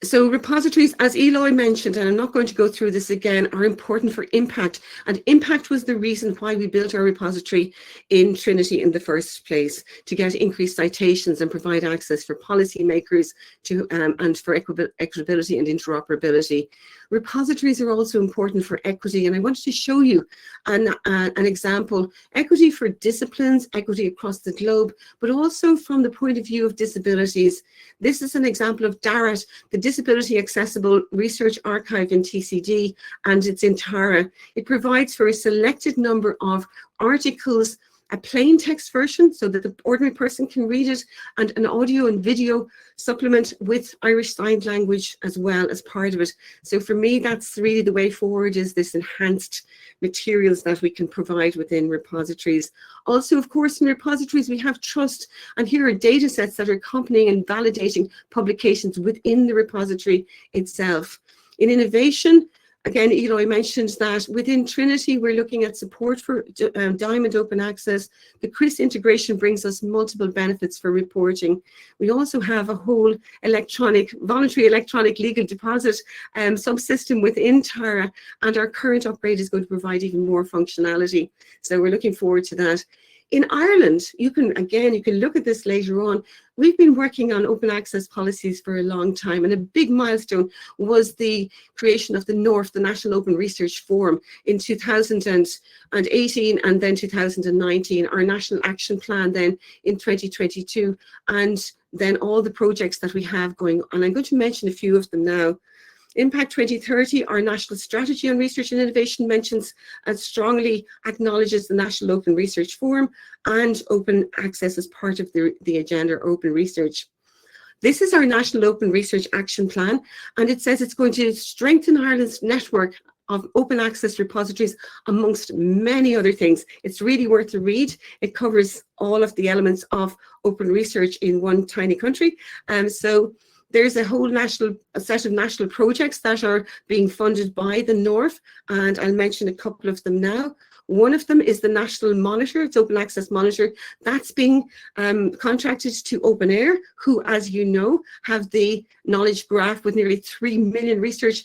So repositories, as Eloy mentioned, and I'm not going to go through this again, are important for impact. And impact was the reason why we built our repository in Trinity in the first place, to get increased citations and provide access for policymakers to, and for equitability and interoperability. Repositories are also important for equity, and I wanted to show you an example. Equity for disciplines, equity across the globe, but also from the point of view of disabilities. This is an example of DARAT, the Disability Accessible Research Archive in TCD, and it's in Tara. It provides for a selected number of articles, a plain text version so that the ordinary person can read it, and an audio and video supplement with Irish Sign Language as well as part of it. So for me, that's really the way forward, is this enhanced materials that we can provide within repositories. Also, of course, in repositories, we have trust, and here are data sets that are accompanying and validating publications within the repository itself. In innovation, again, Eloy mentioned that within Trinity, we're looking at support for Diamond Open Access. The CRIS integration brings us multiple benefits for reporting. We also have a whole voluntary electronic legal deposit subsystem within Tara, and our current upgrade is going to provide even more functionality. So we're looking forward to that. In Ireland, you can look at this later on. We've been working on open access policies for a long time, and a big milestone was the creation of the NORF, the National Open Research Forum, in 2018 and then 2019, our National Action Plan then in 2022, and then all the projects that we have going on. I'm going to mention a few of them now. Impact 2030, our national strategy on research and innovation, mentions and strongly acknowledges the National Open Research Forum and open access as part of the agenda, open research. This is our National Open Research Action Plan, and it says it's going to strengthen Ireland's network of open access repositories, amongst many other things. It's really worth a read. It covers all of the elements of open research in one tiny country. So there's a whole set of national projects that are being funded by the NORF, and I'll mention a couple of them now. One of them is the National Monitor, it's Open Access Monitor. That's being contracted to Open Air, who, as you know, have the knowledge graph with nearly 3 million research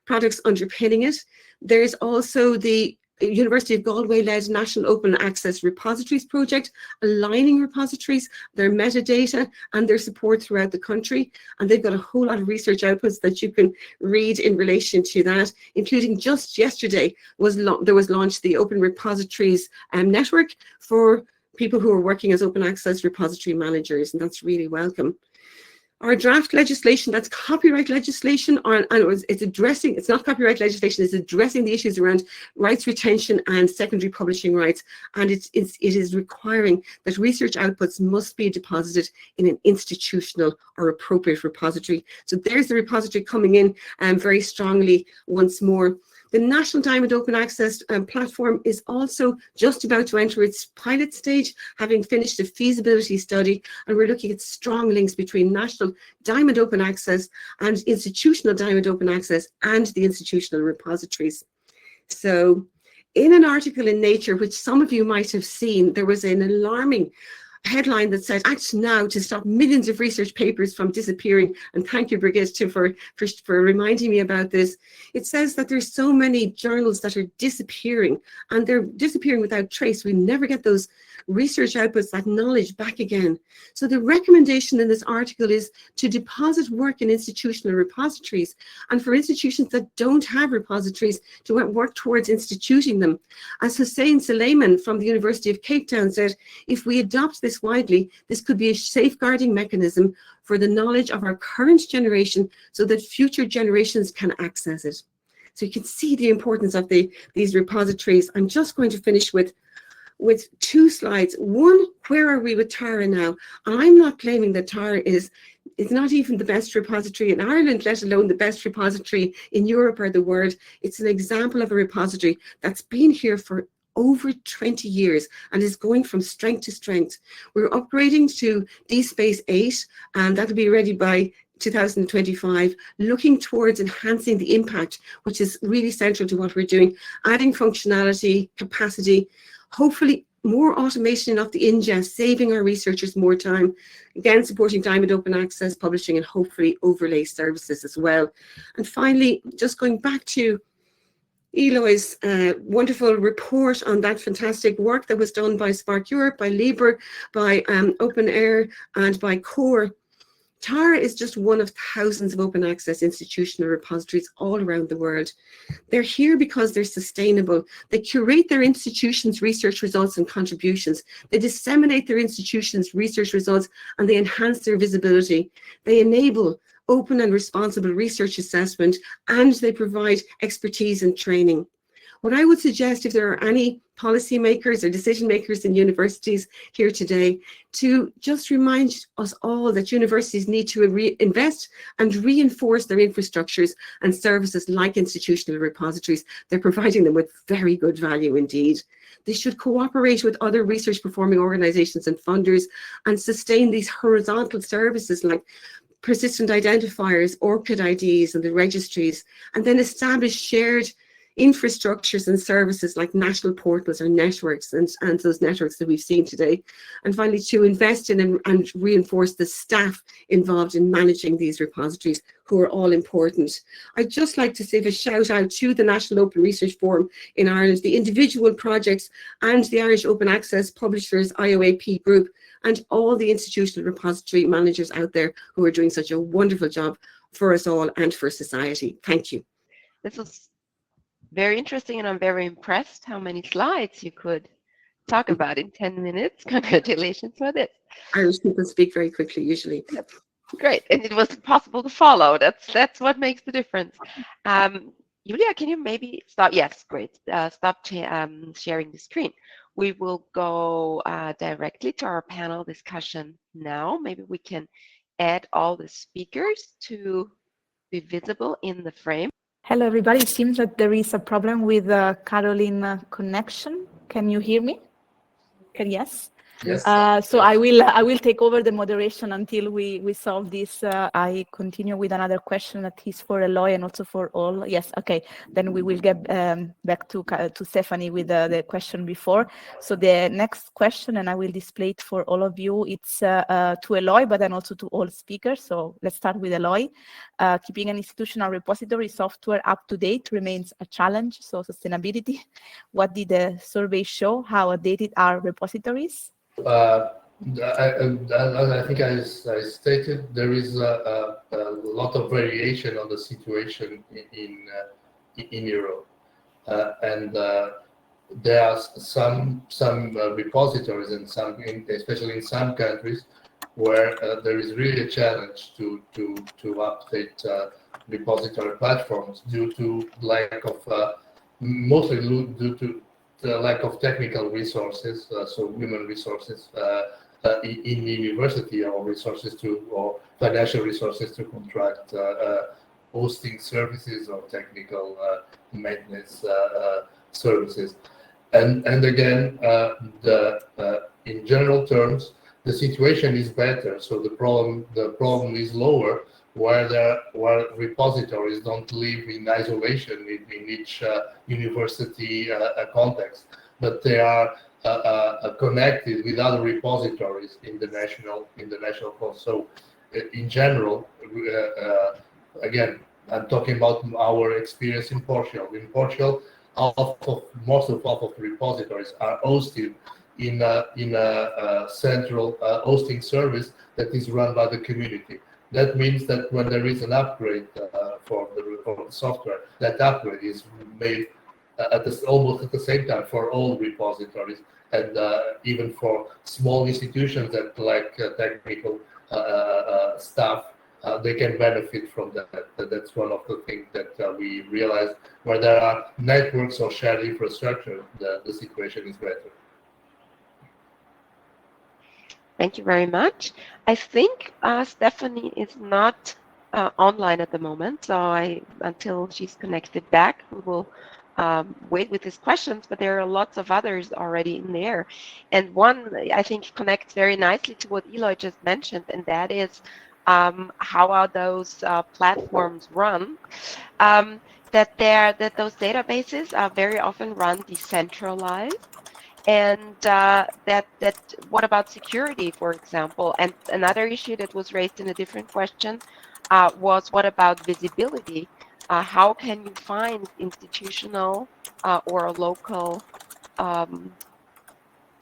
products underpinning it. There's also the University of Galway-led National Open Access Repositories project, aligning repositories, their metadata, and their support throughout the country. And they've got a whole lot of research outputs that you can read in relation to that, including just yesterday there was launched the Open Repositories Network for people who are working as open access repository managers, and that's really welcome. Our draft legislation, that's copyright legislation, it's not copyright legislation, it's addressing the issues around rights retention and secondary publishing rights. And it is requiring that research outputs must be deposited in an institutional or appropriate repository. So there's the repository coming in very strongly once more. The National Diamond Open Access platform is also just about to enter its pilot stage, having finished a feasibility study, and we're looking at strong links between National Diamond Open Access and institutional Diamond Open Access and the institutional repositories. So in an article in Nature, which some of you might have seen, there was an alarming headline that said, act now to stop millions of research papers from disappearing. And thank you, Brigitte, for reminding me about this. It says that there's so many journals that are disappearing, and they're disappearing without trace. We never get those research outputs, that knowledge back again. So the recommendation in this article is to deposit work in institutional repositories, and for institutions that don't have repositories to work towards instituting them. As Hussein Suleiman from the University of Cape Town said, if we adopt this widely, this could be a safeguarding mechanism for the knowledge of our current generation so that future generations can access it. So you can see the importance of these repositories. I'm just going to finish with two slides. One, where are we with Tara now? I'm not claiming that Tara is not even the best repository in Ireland, let alone the best repository in Europe or the world. It's an example of a repository that's been here for over 20 years and is going from strength to strength. We're upgrading to DSpace 8, and that'll be ready by 2025, looking towards enhancing the impact, which is really central to what we're doing, adding functionality, capacity, hopefully more automation of the ingest, saving our researchers more time, again, supporting Diamond Open Access publishing and hopefully overlay services as well. And finally, just going back to Eloy's wonderful report on that fantastic work that was done by Spark Europe, by Libre, by OpenAIRE, and by Core. TARA is just one of thousands of open access institutional repositories all around the world. They're here because they're sustainable. They curate their institution's research results and contributions. They disseminate their institution's research results, and they enhance their visibility. They enable open and responsible research assessment, and they provide expertise and training. What I would suggest, if there are any policymakers or decision makers in universities here today, to just remind us all that universities need to invest and reinforce their infrastructures and services like institutional repositories. They're providing them with very good value indeed. They should cooperate with other research performing organizations and funders and sustain these horizontal services like persistent identifiers, ORCID IDs, and the registries, and then establish shared infrastructures and services like national portals or networks and those networks that we've seen today. And finally, to invest in and reinforce the staff involved in managing these repositories, who are all important. I'd just like to give a shout out to the National Open Research Forum in Ireland, the individual projects, and the Irish Open Access Publishers IOAP group, and all the institutional repository managers out there who are doing such a wonderful job for us all and for society. Thank you. This was very interesting, and I'm very impressed how many slides you could talk about in 10 minutes. Congratulations for this. Irish people speak very quickly usually. Yep. Great, and it was possible to follow. That's what makes the difference. Julia, can you maybe stop? Yes, great. Stop sharing the screen. We will go directly to our panel discussion now. Maybe we can add all the speakers to be visible in the frame. Hello, everybody. It seems that there is a problem with the Caroline connection. Can you hear me? Yes. Yes. So I will take over the moderation until we solve this. I continue with another question that is for Eloy and also for all. Yes, okay. Then we will get back to Stephanie with the question before. So the next question, and I will display it for all of you. It's to Eloy, but then also to all speakers. So let's start with Eloy. Keeping an institutional repository software up to date remains a challenge. So sustainability. What did the survey show? How outdated are repositories? I think I stated there is a lot of variation on the situation in Europe, and there are some repositories and especially in some countries where there is really a challenge to update repository platforms due to lack of mostly due to the lack of technical resources, so human resources in the university, or resources or financial resources to contract hosting services or technical maintenance services. And again, in general terms, the situation is better. So the problem is lower where repositories don't live in isolation in each university context, but they are connected with other repositories in the national course. So in general, again, I'm talking about our experience in Portugal. In Portugal, most of the repositories are hosted in a central hosting service that is run by the community. That means that when there is an upgrade for the software, that upgrade is made almost at the same time for all repositories, and even for small institutions that lack technical staff, they can benefit from that. That's one of the things that we realized. Where there are networks or shared infrastructure, the situation is better. Thank you very much. I think Stephanie is not online at the moment, so until she's connected back, we will with these questions, but there are lots of others already in there. And one, I think, connects very nicely to what Eloy just mentioned, and that is how are those platforms run? That those databases are very often run decentralized. And that what about security, for example? And another issue that was raised in a different question was what about visibility? How can you find institutional or local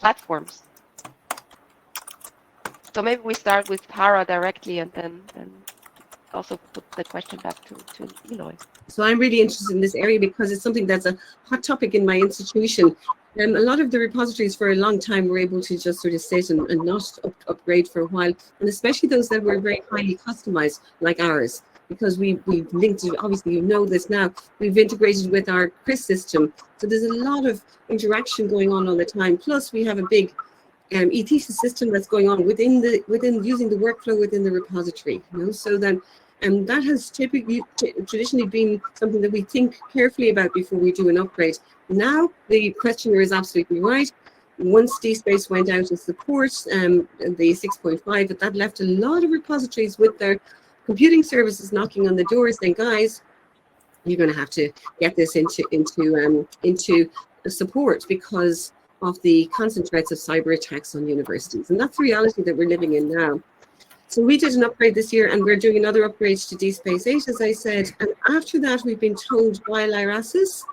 platforms? So maybe we start with Tara directly, and then also put the question back to Eloy. So I'm really interested in this area because it's something that's a hot topic in my institution. A lot of the repositories for a long time were able to just sort of sit and not upgrade for a while, and especially those that were very highly customized, like ours, because we've linked it, obviously you know this now, we've integrated with our CRIS system. So there's a lot of interaction going on all the time. Plus we have a big e-thesis system that's going on within using the workflow within the repository, you know, so then and that has traditionally been something that we think carefully about before we do an upgrade. Now, the questioner is absolutely right. Once DSpace went out of support, the 6.5, that left a lot of repositories with their computing services knocking on the door saying, guys, you're going to have to get this into support because of the constant threats of cyber attacks on universities. And that's the reality that we're living in now. So we did an upgrade this year, and we're doing another upgrade to DSpace 8, as I said. And after that, we've been told by Lyrasis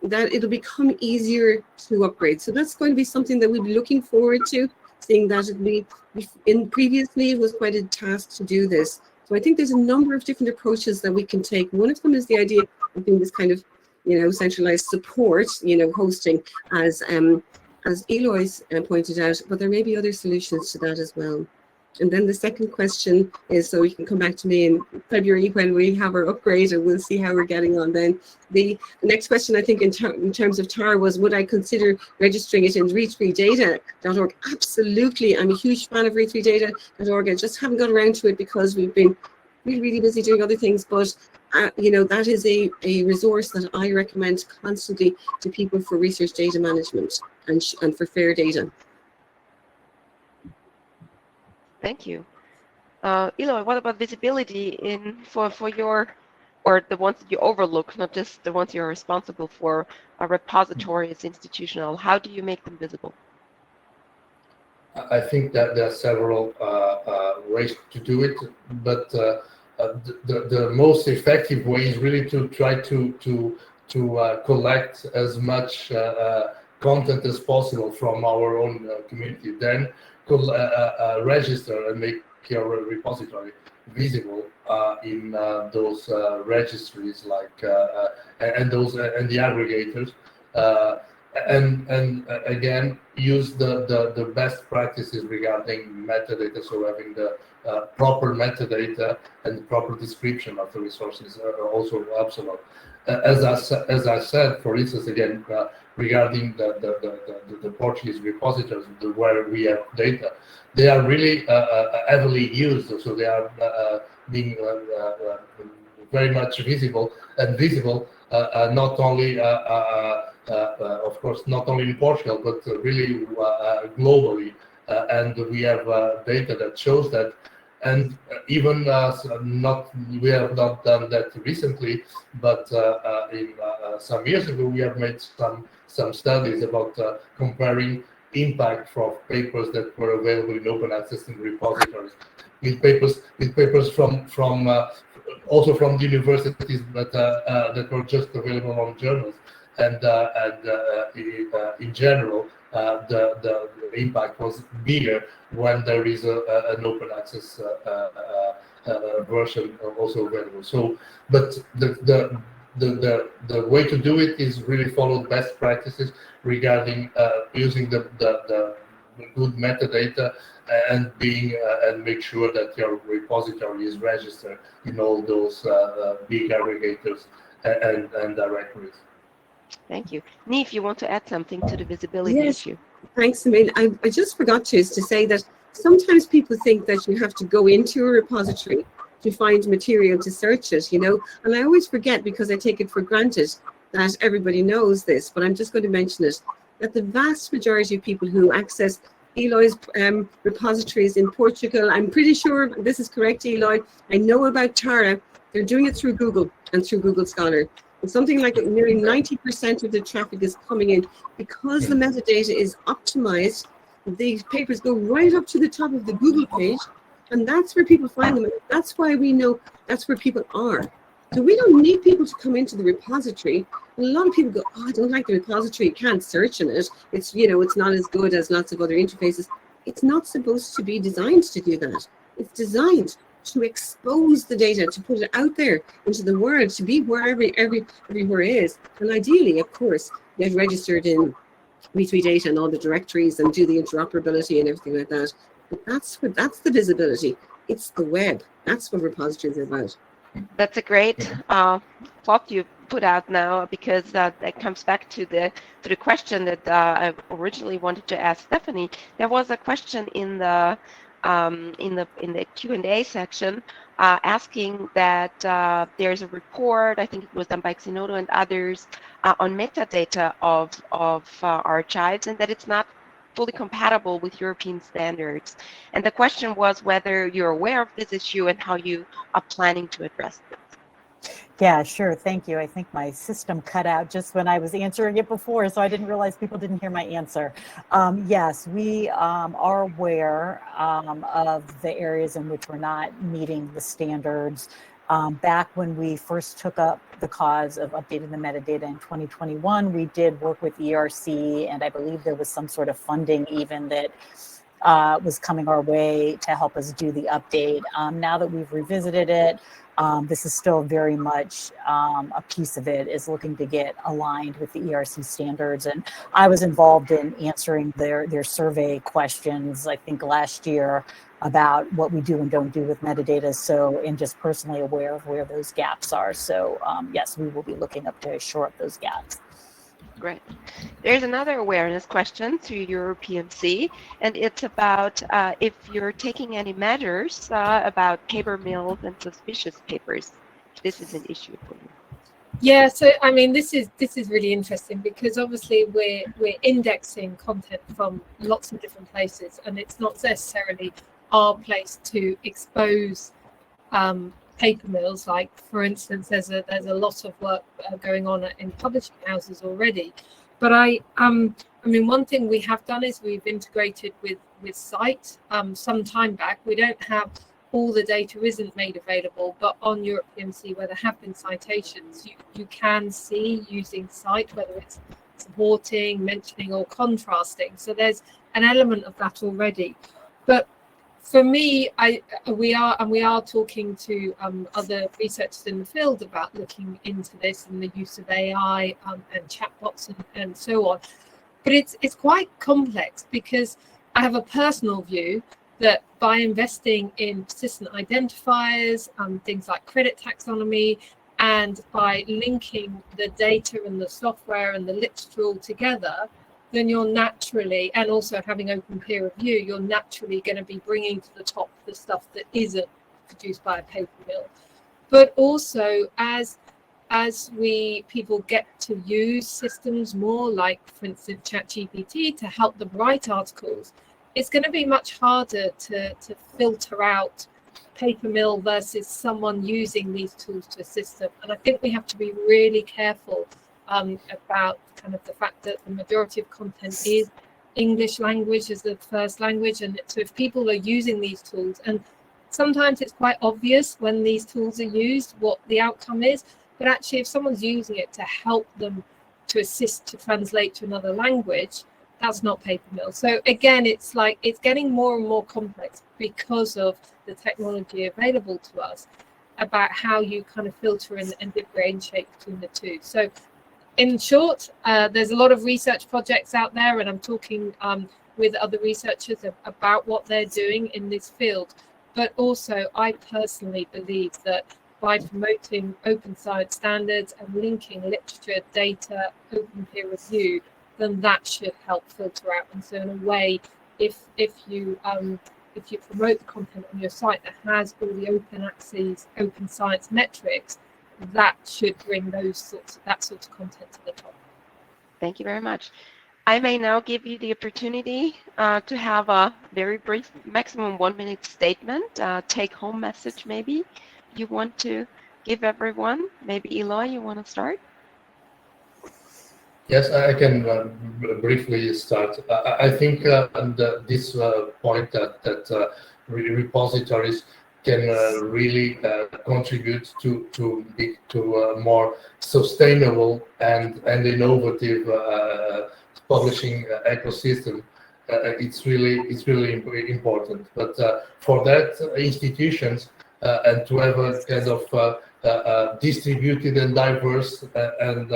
that it'll become easier to upgrade. So that's going to be something that we'll be looking forward to, seeing that previously it was quite a task to do this. So I think there's a number of different approaches that we can take. One of them is the idea of doing this kind of, you know, centralized support, you know, hosting, as Eloy's pointed out, but there may be other solutions to that as well. And then the second question is, so you can come back to me in February when we have our upgrade, and we'll see how we're getting on then. The next question, I think, in terms of TAR was, would I consider registering it in read3data.org? Absolutely. I'm a huge fan of read3data.org. I just haven't got around to it because we've been really busy doing other things. But, you know, that is a resource that I recommend constantly to people for research data management and for fair data. Thank you. Eloy, what about visibility for your, or the ones that you overlook, not just the ones you're responsible for, repositories, institutional? How do you make them visible? I think that there are several ways to do it, but the most effective way is really to try to collect as much content as possible from our own community. Then register and make your repository visible in those registries, like and the aggregators, and again use the best practices regarding metadata. So having the proper metadata and the proper description of the resources are also absolute. As I said, for instance, again, regarding the Portuguese repositories where we have data, they are really heavily used, so they are being very much visible, not only, of course, not only in Portugal, but really globally. And we have data that shows that. And even we have not done that recently, but in some years ago we have made some studies about comparing impact from papers that were available in open access in repositories with papers from also from the universities, but that were just available on journals, and in general. The impact was bigger when there is an open access version also available. So, but the way to do it is really follow best practices regarding using the good metadata and and make sure that your repository is registered in all those big aggregators and directories. Thank you. Niamh, you want to add something to the visibility issue? Thanks, Emil. I just forgot to say that sometimes people think that you have to go into a repository to find material to search it, you know, and I always forget because I take it for granted. that everybody knows this, but I'm just going to mention it, that the vast majority of people who access Eloy's repositories in Portugal, I'm pretty sure this is correct, Eloy, I know about Tara, they're doing it through Google and through Google Scholar. And something like nearly 90% of the traffic is coming in because the metadata is optimized. The papers go right up to the top of the Google page, and that's where people find them. That's why we know that's where people are. So we don't need people to come into the repository. And a lot of people go, oh, I don't like the repository, you can't search in it. It's, you know, it's not as good as lots of other interfaces. It's not supposed to be designed to do that. It's designed to expose the data, to put it out there into the world, to be where everywhere is. And ideally, of course, get registered in V3 data and all the directories and do the interoperability and everything like that. But that's the visibility. It's the web. That's what repositories are about. That's a great thought you put out now, because that comes back to the question that I originally wanted to ask Stephanie. There was a question in the Q&A section asking that there's a report, I think it was done by Xenodo and others, on metadata of archives, and that it's not fully compatible with European standards. And the question was whether you're aware of this issue and how you are planning to address it. Yeah, sure. Thank you. I think my system cut out just when I was answering it before, so I didn't realize people didn't hear my answer. Yes, we are aware of the areas in which we're not meeting the standards. Back when we first took up the cause of updating the metadata in 2021, we did work with ERC, and I believe there was some sort of funding even that was coming our way to help us do the update. Now that we've revisited it, this is still very much a piece of it is looking to get aligned with the ERC standards. And I was involved in answering their survey questions, I think last year, about what we do and don't do with metadata. So, and just personally aware of where those gaps are. So yes, we will be looking up to shore up those gaps. Great. There's another awareness question through your PMC, and it's about if you're taking any measures about paper mills and suspicious papers. This is an issue for you. Yeah, so I mean, this is really interesting, because obviously we're indexing content from lots of different places, and it's not necessarily our place to expose paper mills. Like, for instance, there's a lot of work going on in publishing houses already. But I mean, one thing we have done is we've integrated with Cite some time back. We don't have all the data isn't made available, but on Europe PMC, where there have been citations, you can see using Cite whether it's supporting, mentioning, or contrasting. So there's an element of that already. But for me, we are talking to other researchers in the field about looking into this and the use of AI and chatbots and so on. But it's quite complex, because I have a personal view that by investing in persistent identifiers, things like credit taxonomy, and by linking the data and the software and the literature all together, then you're naturally, and also having open peer review, you're naturally going to be bringing to the top the stuff that isn't produced by a paper mill. But also, as people get to use systems more, like, for instance, ChatGPT, to help them write articles, it's going to be much harder to filter out paper mill versus someone using these tools to assist them. And I think we have to be really careful about kind of the fact that the majority of content is English language as the first language. And so if people are using these tools, and sometimes it's quite obvious when these tools are used what the outcome is, but actually if someone's using it to help them to assist to translate to another language, that's not paper mill. So again, it's like it's getting more and more complex because of the technology available to us about how you kind of filter and differentiate between the two. So in short, there's a lot of research projects out there, and I'm talking with other researchers about what they're doing in this field. But also, I personally believe that by promoting open science standards and linking literature, data, open peer review, then that should help filter out. And so in a way, if you promote the content on your site that has all the open access, open science metrics, that should bring that sort of content to the top. Thank you very much. I may now give you the opportunity to have a very brief, maximum 1-minute statement, take-home message maybe you want to give everyone. Maybe Eloy, you want to start? Yes, I can briefly start. I think this point that repositories can really contribute to a more sustainable and innovative publishing ecosystem. It's really important. But for that, institutions and to have a kind of distributed and diverse and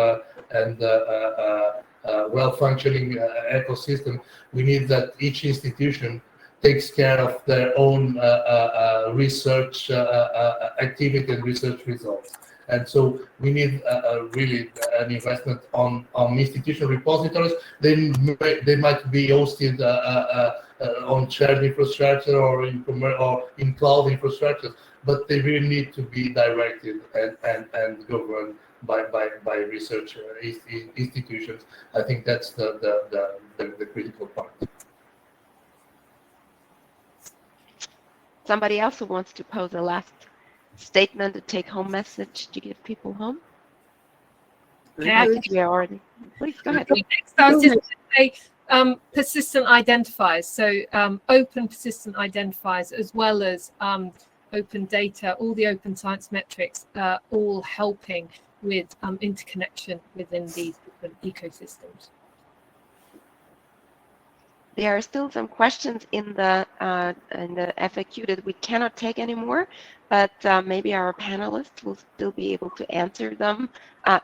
well-functioning ecosystem, we need that each institution takes care of their own research activity and research results. And so we need really an investment on institutional repositories. They might be hosted on shared infrastructure or in cloud infrastructure, but they really need to be directed and governed by research institutions. I think that's the critical part. Somebody else who wants to pose a last statement, a take-home message to give people home? Yeah, I think we are already. Please go ahead. I was just going to say persistent identifiers, so open persistent identifiers as well as open data, all the open science metrics, all helping with interconnection within these different ecosystems. There are still some questions in the FAQ that we cannot take anymore, but maybe our panelists will still be able to answer them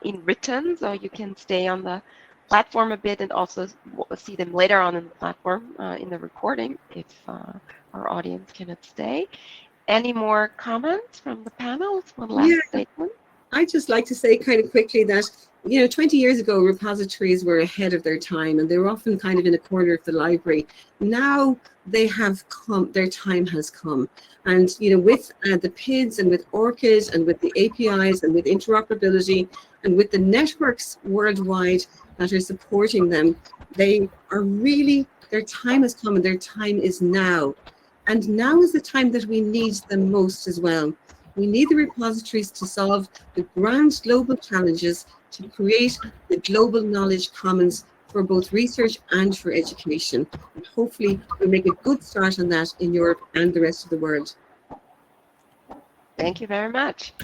in written, so you can stay on the platform a bit and also see them later on in the platform in the recording if our audience cannot stay. Any more comments from the panel? One last statement. I'd just like to say kind of quickly that, 20 years ago, repositories were ahead of their time and they were often kind of in a corner of the library. Now they have come, their time has come. And, with the PIDs and with ORCID and with the APIs and with interoperability and with the networks worldwide that are supporting them, they are really, their time has come and their time is now. And now is the time that we need them most as well. We need the repositories to solve the grand global challenges to create the global knowledge commons for both research and for education. And hopefully we'll make a good start on that in Europe and the rest of the world. Thank you very much.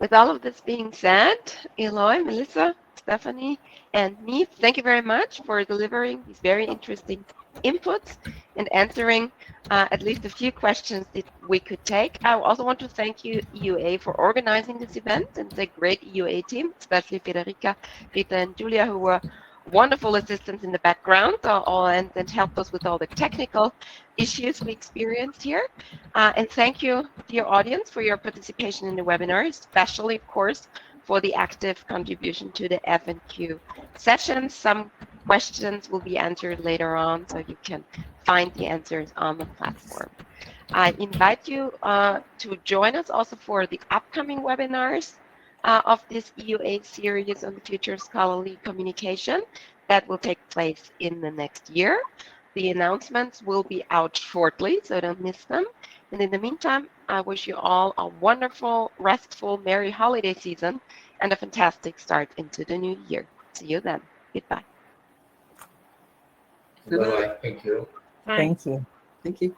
With all of this being said, Eloy, Melissa, Stephanie, and me, thank you very much for delivering these very interesting inputs and answering at least a few questions that we could take. I also want to thank you, EUA, for organizing this event and the great EUA team, especially Federica, Rita, and Julia, who were wonderful assistants in the background and helped us with all the technical issues we experienced here. And thank you, dear audience, for your participation in the webinar, especially, of course, for the active contribution to the F&Q sessions. Some questions will be answered later on, so you can find the answers on the platform. I invite you to join us also for the upcoming webinars of this EUA series on the future of scholarly communication that will take place in the next year. The announcements will be out shortly, so don't miss them. And in the meantime, I wish you all a wonderful, restful, merry holiday season and a fantastic start into the new year. See you then. Goodbye. Bye-bye. Thank you. Thank you. Thank you.